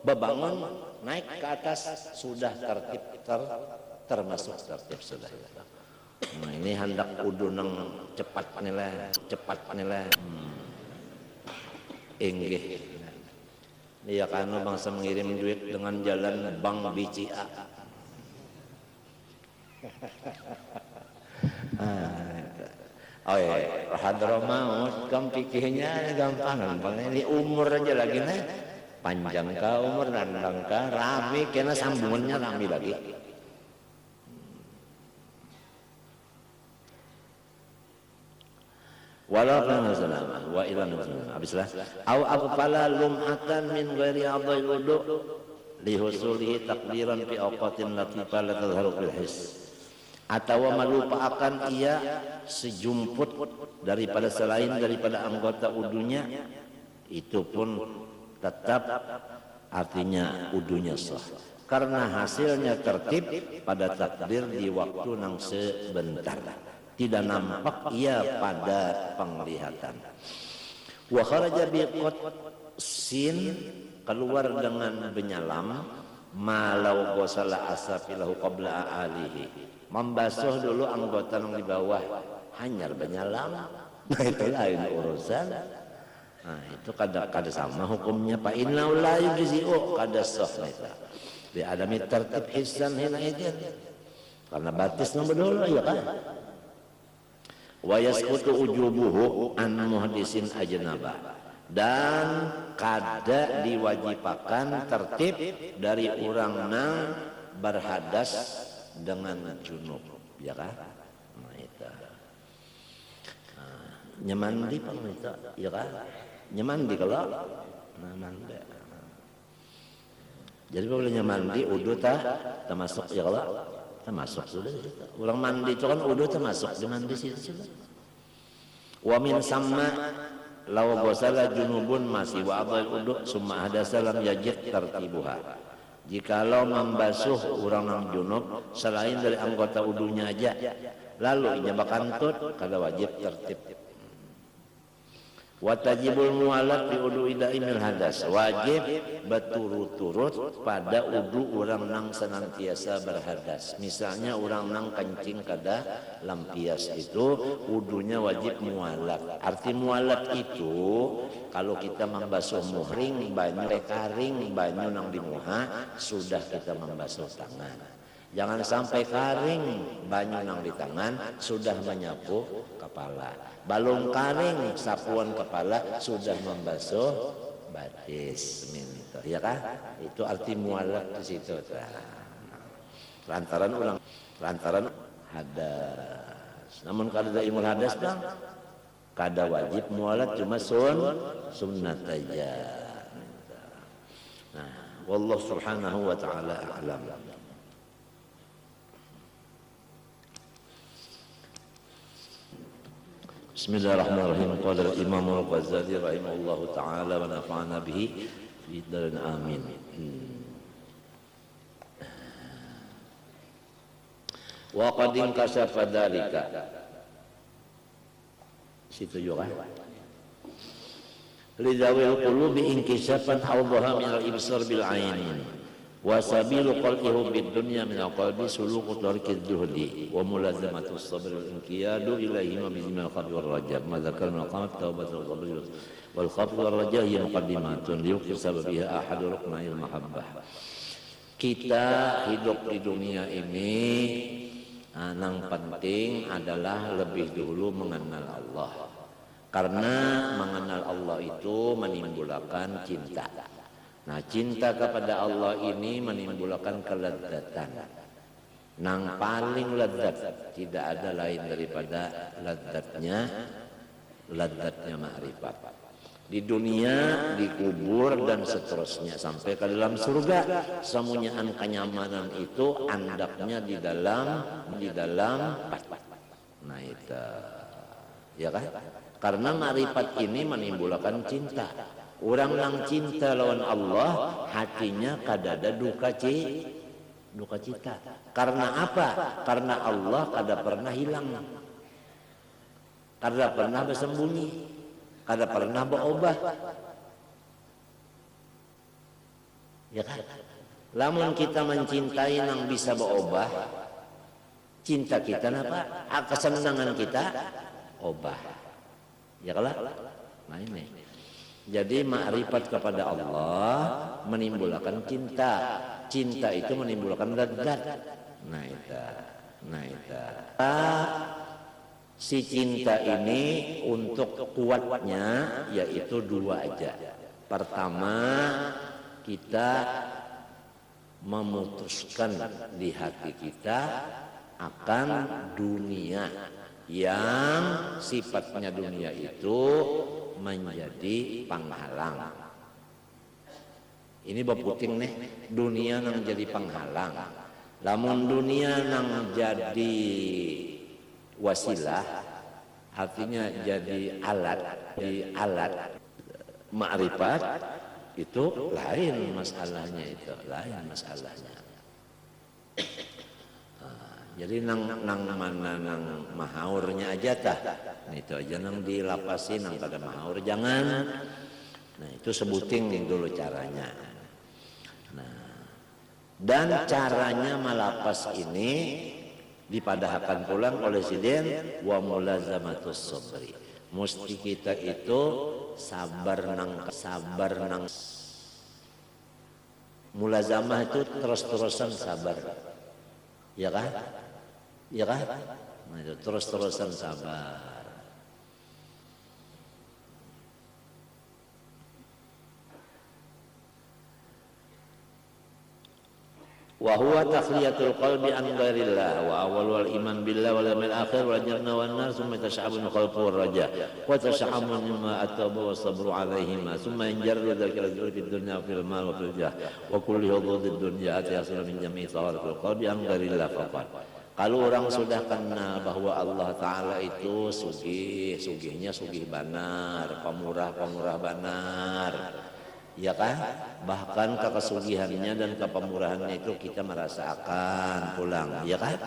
bebangun naik ke atas sudah tertib termasuk tertib sudah. Nah, ini hendak udu nang cepat nilai inggih dia kanu bangsa mengirim duit dengan jalan bank BCA Hadramaut kam pikirnya gampang ini umur aja lagi nih panjang ka umur nandang ka rame kena sambungannya rame lagi walau kana salama wa ilan habislah au aqfala lum'atan min ghairi adai wudu lihusulihi takdiran fi awqatin latifah la tadharu fil his, atau melupakan ia sejumput daripada selain daripada anggota wudunya, itu pun tetap artinya wudunya sah karena hasilnya tertib pada takdir di waktu nang sebentar, tidak nampak ia pada penglihatan. Wa kharaja bi qatsin, keluar dengan benyalam, malau ghusala asafilahu qabla alihi, membasuh dulu anggota yang di bawah, hanya benyalam. Nah itu lain urusan. Nah itu kada sama hukumnya. Fa innahu la yujzi'u kada sah nita bi adami tertib hisan hina idin, karena batis nomor dulu ya kan. Wa yasqutu ujubuhu an muhdisin ajnaba, dan kada diwajibakan tertib dari orang nang berhadas dengan junub, ya kan? Nah itu nyemandi pamita, ya kan? Nyemandi kalau mandi. Jadi kalau nyemandi wudu termasuk, ya kalau termasuk sudah. Orang mandi itu kan wudu termasuk, mandi situ sudah. Wa min samma law ghusala junubun masih wa adal wudu summa hadasa lam yajid tartibuha. Jikalau membasuh orang yang junub selain dari anggota wudunya aja, lalu inya bakantut, kada wajib tertib. Wa tajibul mualat fi wudu'i daimil hadas, wajib berturut-turut pada wudu orang nang senantiasa berhadas. Misalnya orang nang kencing kada lampias, itu wudunya wajib mualat. Arti mualat itu kalau kita membasuh muhring, banyu karing, banyu nang di muha, sudah kita membasuh tangan. Jangan sampai karing banyu nang di tangan, sudah menyapu kepala. Balung karing sapuan kepala, sudah membasuh batis. Ya kan? Itu arti mualat di situ. Lantaran hadas. Namun kada imul hadas bang, kada wajib mualat, cuma sunnat aja. Nah, wallahu subhanahu wa ta'ala a'lam. Bismillahirrahmanirrahim. Qala al-Imam al-Ghazali rahimahullahu ta'ala wa nafa'ana bihi fi darin amin. Wa qad inkashafa dzalika. Situ juga. Lidawil qulubi inkishafan hawdaha min al-ibsar bil ain. Wa sabilu qalqihi bid dunya min al-qalbi suluku tarkiz zuhdi wa mulazamatu as-sabr wal inqiyadu ilaihi ma bizmal khafi wal raja, ma dzakar maqamat taubatul qabr wal khafi wal raja hiya muqaddimatun liyukthir sababiha ahadu ruknil mahabbah. Kita hidup di dunia ini, yang penting adalah lebih dulu mengenal Allah, karena mengenal Allah itu menimbulkan cinta. Nah, cinta kepada Allah ini menimbulkan kelezatan. Nang paling lezat tidak ada lain daripada lezatnya ma'rifat. Di dunia, di kubur dan seterusnya sampai ke dalam surga, semuanya kenyamanan itu andaknya di dalam. Nah itu, ya kan? Karena ma'rifat ini menimbulkan cinta. Orang yang cinta lawan Allah, hatinya kadada duka cita. Karena apa? Karena Allah kada pernah hilang, kada pernah bersembunyi, kada pernah berubah. Ya kan? Lamun kita mencintai yang bisa berubah, cinta kita apa? Kesenangan kita ubah. Ya kan? Nah ini. Jadi ma'rifat kepada Allah menimbulkan cinta. Cinta itu menimbulkan lezat. Nah itu. Si cinta ini untuk kuatnya yaitu dua aja. Pertama, kita memutuskan di hati kita akan dunia yang sifatnya dunia itu menjadi penghalang. Ini baputing nih, dunia nang jadi penghalang. Lamun dunia nang jadi wasilah, artinya jadi alat ma'rifat, itu lain masalahnya, itu lain masalahnya. Jadi nang mana nang mahaurnya aja tah, nah, itu aja nang dilapasin nang pada mahaur jangan. Nah itu sebuting dulu caranya. Nah dan caranya malapas ini dipadahkan pulang oleh Siden wa mulazamatus sabri. Mesti kita itu sabar nang mulazamah itu terus-terusan sabar, ya kan? Ya kan? Nah, itu terus-terusan sabar. Wa huwa takhliyatul qalbi an ghairillah wa awwalul iman billah wal yawmil akhir wal jannah wan nar summa tashabun qalbu war raja wa tashamun mimma ataba wa sabru alaihima summa yanjaru dzalika fid dunya fil mal wa fil jah wa kulli hududid dunya atyasul min jami'i thawatul qalbi an ghairillah faqat. Kalau orang sudah kenal bahwa Allah Ta'ala itu sugihnya sugih banar, pemurah banar, ya kan? Bahkan kesugihannya dan kepemurahannya itu kita merasakan pulang, ya kan?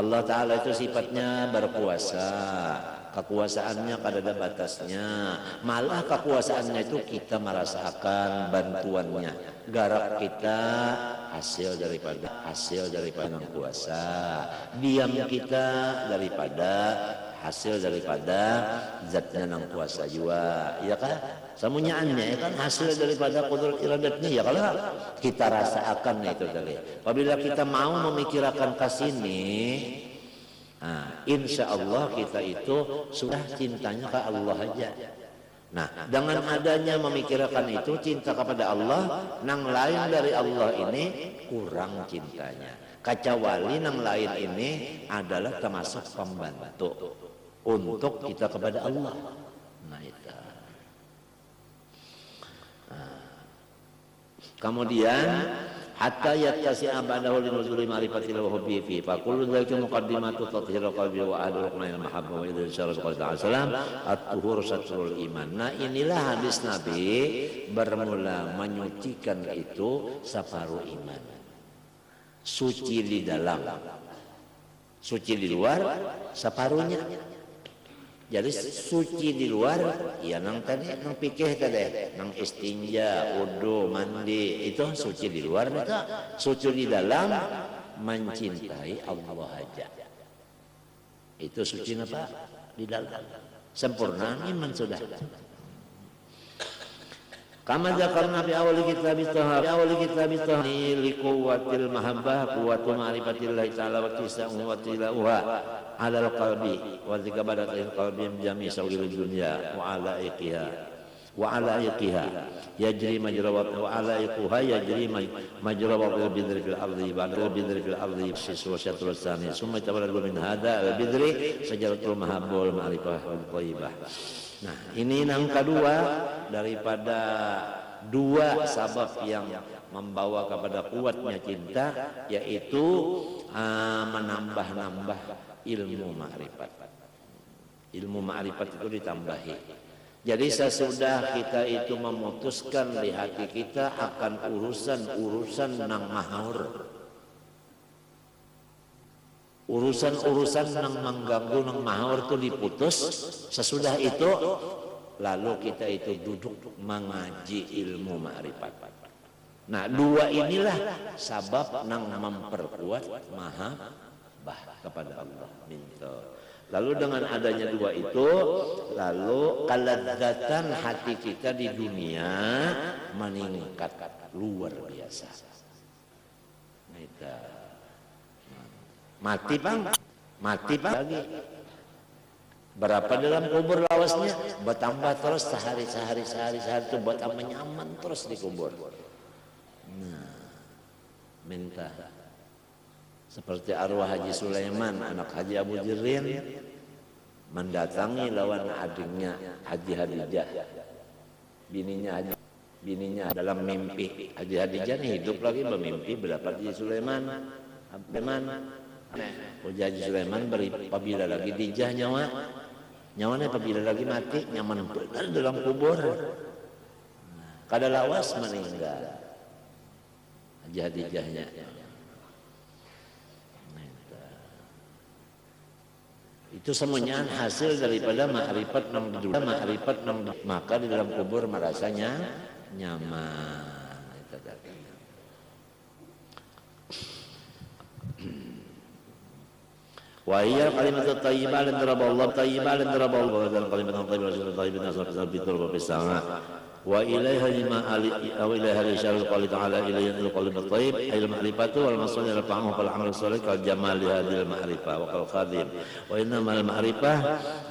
Allah Ta'ala itu sifatnya berkuasa, kekuasaannya kada ada batasnya, malah kekuasaannya itu kita merasakan bantuannya, garap kita hasil daripada yang kuasa, diam kita daripada hasil daripada zatnya nang kuasa juga, ya kan? Semuanya ya kan hasil daripada kudrat iradatnya, ya kalau kita rasakan itu tadi. Apabila kita mau memikirkan ke sini, nah, insya Allah kita itu sudah cintanya ke Allah aja. Nah, dengan adanya memikirkan itu cinta kepada Allah, nang lain dari Allah ini kurang cintanya. Kecuali nang lain ini adalah termasuk pembantu untuk kita kepada Allah. Nah, itu. Kemudian hatta yattasi abadahu li nuzuli ma'rifatil wa hubbi fi fa kullu dzalika muqaddimatu tathhirul qalbi wa ahlul qana'il mahabbah wa idza syarra qala salam at-tuhur satrul iman. Nah inilah hadis Nabi bermula menyucikan itu separuh iman. Suci di dalam, suci di luar separuhnya. Jadi suci di luar, ya nang tadi, nang pikir tadi, nang istinja, wudu, mandi, itu suci di luar. Itu suci di dalam, mencintai Allah aja. Itu suci apa? Di dalam. Sempurna iman sudah. Kama zakarna fi awal kitab tahni li quwwatil mahabbah quwwatu ma'rifatillah ta'ala wa tisa'u wa tilauha 'ala al-qalbi wa zikabadatil qalbi jami' sawil dunya wa 'ala iqiha yajri majra wa 'ala iquha yajri majra wa bidri fil ardi ba'da bidri fil ardi wa syatrul sani summa tabaradu min hadha al-bidri sajaratul mahabbah ma'rifah wal thayyibah. Nah ini yang kedua daripada dua sabab yang membawa kepada kuatnya cinta, yaitu menambah ilmu ma'rifat. Ilmu ma'rifat itu ditambahi. Jadi sesudah kita itu memutuskan di hati kita akan urusan nang mahaur, urusan nang mengganggu nang mahaur itu diputus. Sesudah itu lalu kita itu duduk mengaji ilmu ma'rifat. Nah dua inilah sabab nang memperkuat mahabbah kepada Allah. Minta. Lalu dengan adanya dua itu, lalu kelezatan hati kita di dunia meningkat luar biasa. Nah, mati bang lagi. Berapa dalam kubur lawasnya bertambah terus sehari itu bertambah nyaman terus di kubur. Nah, minta seperti arwah Haji Sulaiman anak Haji Abu Jirin mendatangi lawan adiknya Haji Hadijah, bininya Haji. bininya dalam mimpi. Haji Hadijah nih hidup lagi bermimpi berdapat Haji Sulaiman. Haji Sulaiman apabila lagi dijah nyawanya apabila lagi mati nyaman benar dalam kubur. Kada lawas meninggal Haji Hadijahnya. Itu semuanya hasil daripada ma'rifat maka di dalam kubur merasanya nyaman. Wa hiya kalimatut thayyibah lan daraballahu dan kalimatun thayyibah rasulullah bitul wa bisama wa ilaiha lima aw ilaiha lisyarul qali ta'ala ilayhi al-qalim at-thayyib ay al-ma'rifatu wal masal al-fa'amu fal amal salih kal jamal hadhihi al-ma'rifah wa kal khadim wa innamal ma'rifah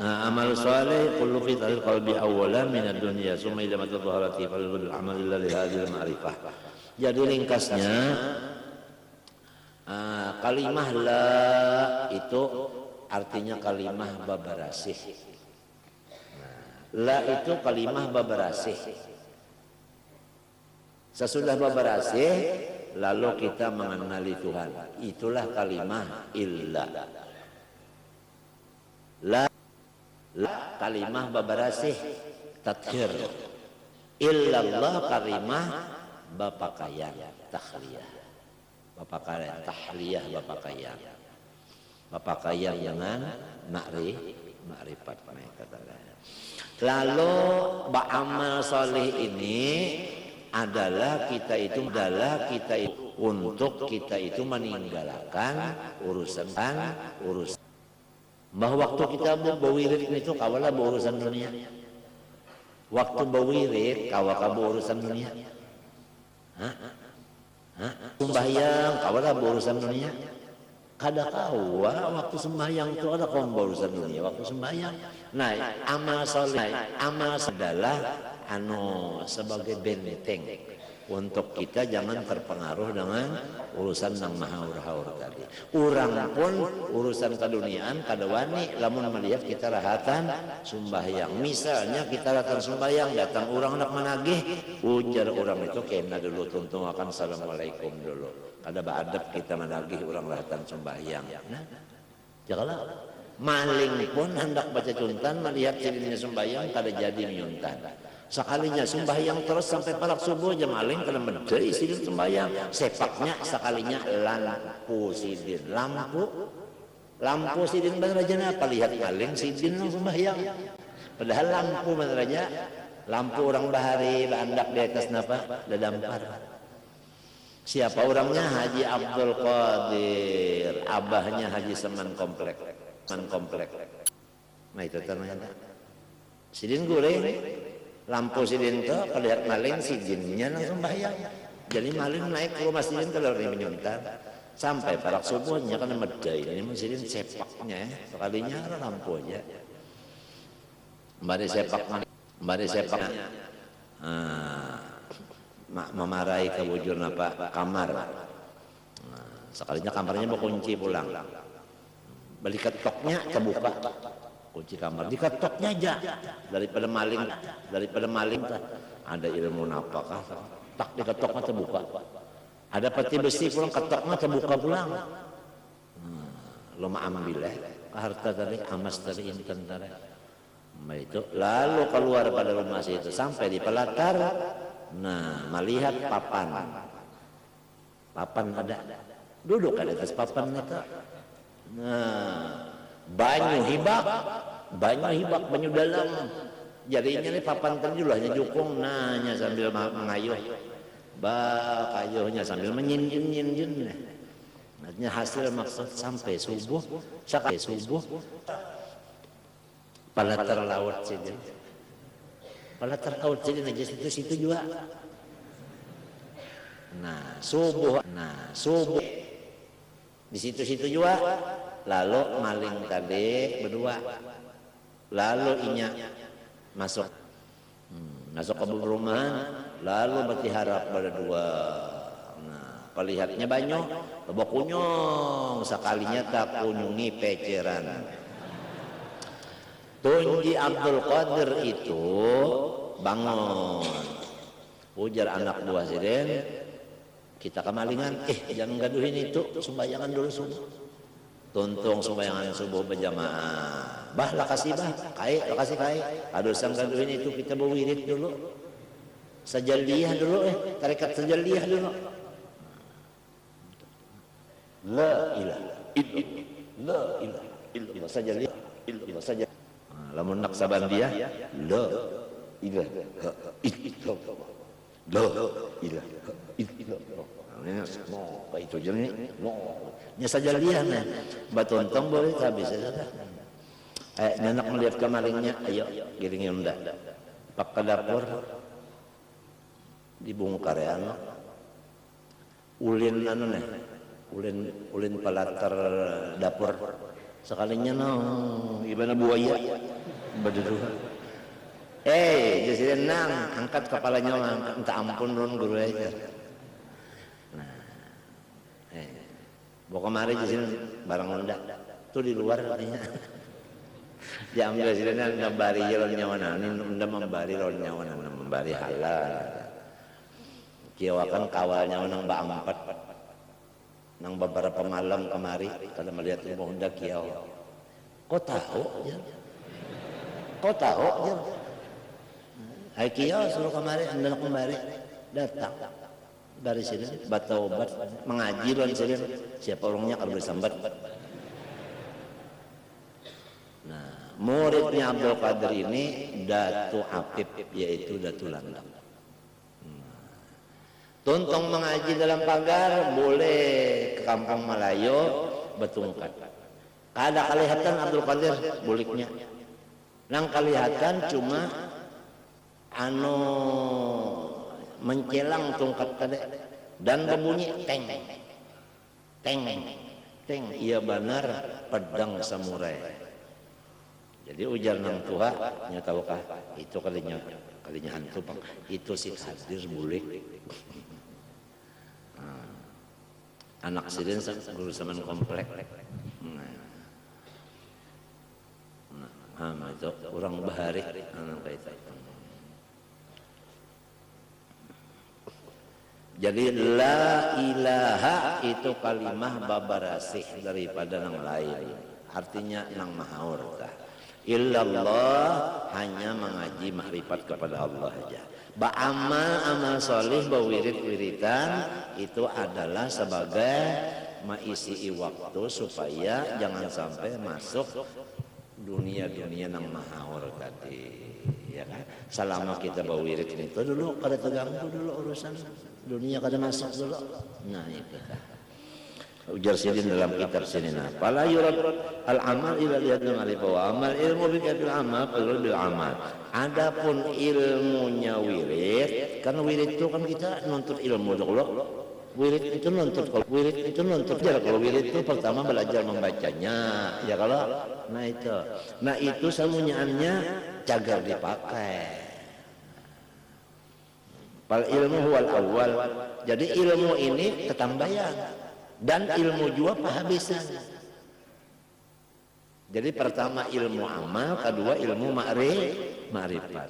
amal salih kullu fi taril qalbi awwalan min ad-dunya summa ila ma tadhharati fal amal illa li hadhihi al-ma'rifah. Jadi ringkasnya kalimah la itu artinya kalimah babarasih. La itu kalimah babarasih. Sesudah babarasih lalu kita mengenali Tuhan. Itulah kalimah illa. La kalimah babarasih tathir. Illallah kalimah bapakayan tahliyah. Bapakayan tahliyah bapakayan. Bapakayan dengan ma'rifat katakan. Lalu ba'amal soleh ini adalah kita itu untuk kita itu meninggalkan urusan bahwa waktu kita berwirid itu kawalah berurusan dunia. Waktu berwirid kawal urusan dunia. Sembahyang kawalah berurusan dunia. Kada kawa waktu sembahyang itu ada urusan dunia waktu sembahyang. Nah, amal soleh adalah sebagai benteng untuk kita jangan terpengaruh dengan urusan yang mahaur-haur tadi. Urang pun urusan keduniaan kada wani lamun melihat kita rahatan sembahyang. Misalnya kita rahatan sembahyang datang orang nak menagih, ujar orang itu kena dulu tuntung akan assalamualaikum dulu. Kada beadab kita menagih orang rahatan sembahyang. Nah, janganlah maling pun hendak baca tuntan melihat jadinya sembahyang kada jadi menyuntan. Sekalinya sembahyang terus sampai palak subuh aja maling kada medai sidin sembahyang. Sepaknya sekalinya lampu sidin. Lampu sidin bener aja apa lihat maling sidin nang sembahyang. Padahal lampu bener aja. Lampu orang bahari bandak di atas napa dadampar. Siapa orangnya? Haji Abdul Qadir, abahnya Haji Seman Komplek. Nah itu ternyata sidin goreng lampu sidin itu kelihat maling sidinnya langsung bahaya. Jadi maling naik ke rumah sidin kalau ini menyuntar sampai parak subuhnya kan medai. Ini sidin sepaknya sekalinya lampu aja. Mbari sepak memarahi ke bujur napa kamar. Sekalinya kamarnya mau kunci pulang. Balik ketoknya terbuka kunci kamar diketoknya aja daripada maling ada ilmu napakah tak diketoknya terbuka ada peti besi pulang ketoknya terbuka pulang lo mah ambil harta tadi amas tadi intan tadi itu lalu keluar pada rumah itu sampai di pelatar nah melihat papan ada duduk di atas papan itu. Nah, banyu hibak, banyu dalam. Jadinya nih papan terjulahnya jukung, nanya sambil mengayuh, kayuhnya sambil menyinjin. Artinya hasil maksud sampai subuh, palatar laut sini. Palatar laut sini aja situ juga. Nah, subuh. Di situ juga. Lalu maling tadi berdua. Lalu inya masuk ke rumah. Lalu berharap pada dua. Nah, pelihatnya banyak. Lebok kunyong. Sekalinya tak kunyungi peceran. Tunji Abdul Qadir itu bangun. Ujar anak buah Siden, kita kemalingan, jangan gaduhin itu, sembayangan dulu subuh. Tuntung sembayangan subuh berjamaah. Bah, lakasih bah, lakasih kai. Adusan gaduhin itu, kita berwirid dulu. Sajaliyah dulu, tarekat sajaliyah dulu. La ilaha illallah, la ilaha illallah, sajaliyah, illallah saja. Lamun nak sabandiyah, la ilaha illallah. La ilaha illallah. Apa itu jadi? Nya saja lihat nih. Batontong boleh habis saja. Nyanak melihat kamalingnya, ayo giring yunda. Pak ke dapur dibongkar ya. Ulin anu nih. Ulin palatar dapur. Sekalinya gimana buaya. Baduduhan. Jadi nang angkat kepalanya, minta ampun ron guru aja. Nah, bawa kemari di sini barang Honda, tuh di luar katanya. Dia ambil sini nambari ron nyawana, ini Honda membari ron nyawana, membari halal. Kiawakan kawalnya nang ba ampat, nang beberapa malam kemari kalau melihat rumah Honda kiaw. Kau tahu ya? Kau tahu ya? Hai kiyo suruh kemari, anda kembali datang dari sini bataubat mengaji dari sini siapa orangnya kalau disambat. Nah, muridnya Abdul Qadir ini Datu Apip, yaitu Datu Landang. Tuntung mengaji dalam pagar, boleh ke kampung Malayo betungkat. Kada kelihatan Abdul Qadir buliknya. Nang kelihatan cuma mencelang tungkat tadi dan berbunyi teng teng teng, iya benar pedang samurai. Jadi ujar nang tua, nya tahukah itu kalinya hantu bang, itu si Qadir boleh. Anak sidin guru zaman komplek. Nah, itu orang bahari anak itu. Jadi la ilaha itu kalimah babarasih daripada nang lain. Artinya nang mahaur tah. Illallah hanya mengaji makrifat kepada Allah saja. Amal solih bawirid-wiridan itu adalah sebagai mengisi waktu supaya jangan sampai masuk dunia-dunia nang mahaur tadi. Ya kan? Selama kita bawirid itu dulu kada terganggu dulu urusan dunia kada masuk dulu. Nah itu ujar sidin dalam kitab sini. Nah, fala yurad al amal ila liyadil ma'rifah wa amal ilmu bi bil amal fal bil amal. Adapun ilmunya wirid, kan wirid itu kan kita nuntut ilmu dulu. Wirid itu nuntut kalau wirid itu pertama belajar membacanya, ya kalau nah itu semuanya cagar dipakai. Fal ilmu huwal awal. Jadi ilmu ini ketambayan dan ilmu juga penghabisan. Jadi pertama ilmu amal, kedua ilmu ma'rifat.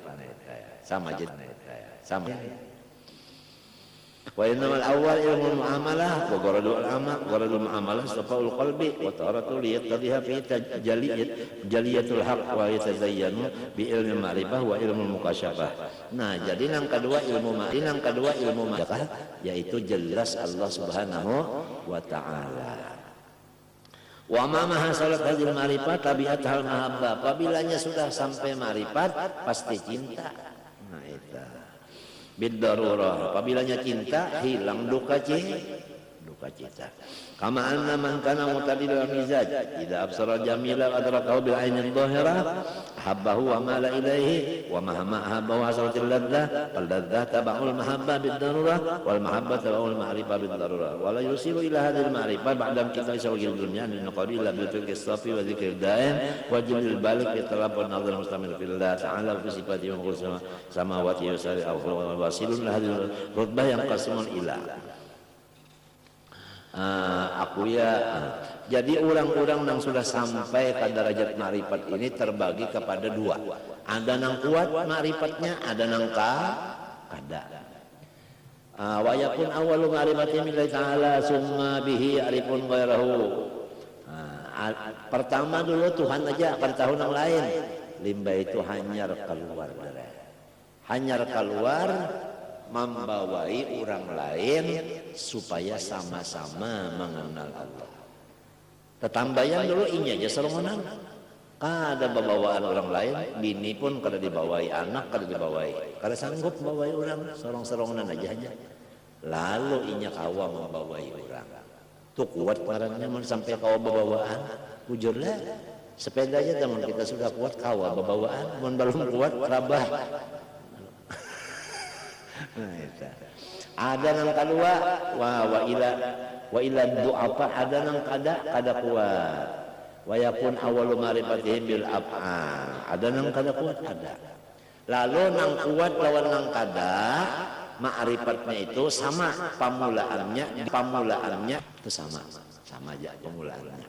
Sama aja. Sama. Wa innamal awwal ilmu muamalah wa gharadul amal gharadul muamalah safa'ul qalbi wa taratu liyaqtadiha fi jaliyatul haqq wa yatazayyanu bi ilmi ma'rifah wa ilmu mukasyafah. Nah, jadi yang kedua ilmu ma'rifah yaitu jelas Allah Subhanahu wa taala. Wa ma hasalat hadil ma'rifat tabiat hal mahabbah. Apabila sudah sampai ma'rifat pasti cinta. Nah, itu bidarurah. Apabila cinta hilang duka cita. Kama anna man kana mutadilal mizaj idza absara jamila adrakahu bil ainil dhahira habbahu wa mala ilaihi wa mahma habba wa hasatil ladzah fal ladzah tabaul mahabbah bid darurah wal mahabbah tabaul ma'rifah bid darurah wa la yusilu ila hadhil ma'rifah ba'da kita sawil dunya min qadila bil fiqh safi wa dzikr daim wa jilil balik bi talab wa nadhar mustamil fillah ta'ala fi sifati wa samawati wa sari wa wasilun hadhil rutbah yang qasimun ila jadi orang-orang yang sudah sampai ke derajat ma'rifat ini terbagi kepada dua. Ada yang kuat ma'rifatnya, ada yang kada. Wa yakun awwalu ma'rifati billahi ta'ala summa bihi arifun ghairahu. Pertama dulu Tuhan aja, akan tahu yang lain. Limbah itu hanyar keluar dari. Hanyar keluar membawai orang lain supaya sama-sama mengenal Allah. Tetambayan dulu inya aja serongonan. Ada bawaan orang lain, bini pun kada dibawai, anak kada dibawai. Kada sanggup membawai orang, sorong-sorongan aja. Lalu inya kawa membawai orang. Tuh kuat marahnya sampai kawa bawaan. Bujurlah, sepeda aja teman kita sudah kuat kawa bawaan, mun belum kuat rabah. Nah, itu. Ada nang kedua, wa ila du'afa, ada nang kada kuat. Wa yakun awwalu ma'rifatihim bil af'al. Ada nang kada kuat, ada. Lalu nang kuat lawan nang kada, ma'rifatnya itu sama, pamulaannya itu sama aja pamulaannya.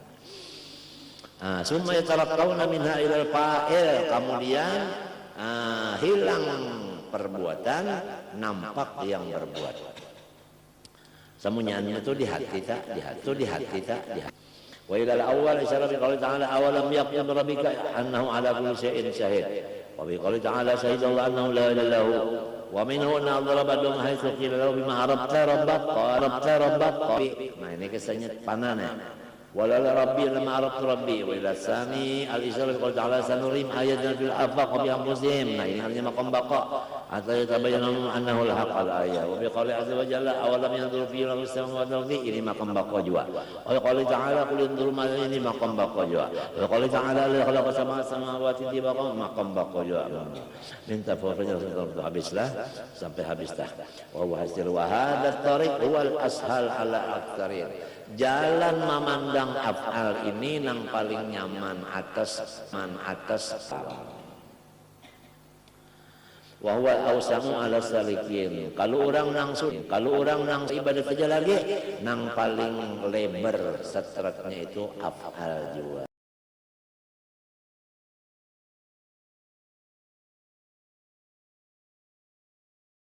Summa yatarakkawna minha ilal fa'il, kemudian hilang perbuatan, nampak yang berbuat. Semuanya itu di hati kita. Wa ilal awwal isyara bi qouli ta'ala awalam yaqum rabbika annahu ala kulli syai'in syahid. Wa bi qouli ta'ala syahidallahu annahu la ilaha illahu wa minhu anna daraba dum haitsu qila lahu bima arabta rabbak. Nah ini kisahnya panana. Wala rabbi lama arabtu rabbi wa ila sani al-isyara bi qouli ta'ala sanurim ayatana fil afaq wa bi anfusihim. Nah ini artinya maqam baqa hatta yatabayyana annahu al-haq al-ayah. Wa bi qouli azza wa jalla awalam yanzuru fi al-samawati wal ardi, ini maqam baqa juga. Wa bi qouli ta'ala qul inzuru ma, ini maqam baqa juga. Wa bi qouli ta'ala la khalaqa samawati tibaqa, maqam baqa juga. Minta fawqanya habislah sampai habis dah. Wa huwa hasir wa hadha tariq huwa al-ashal ala aktsarin. Jalan memandang af'al ini yang paling nyaman atas wa huwa awsamu ala salikin. Kalau orang nang ibadat aja lagi, nang paling lebar setratnya itu af'al juga.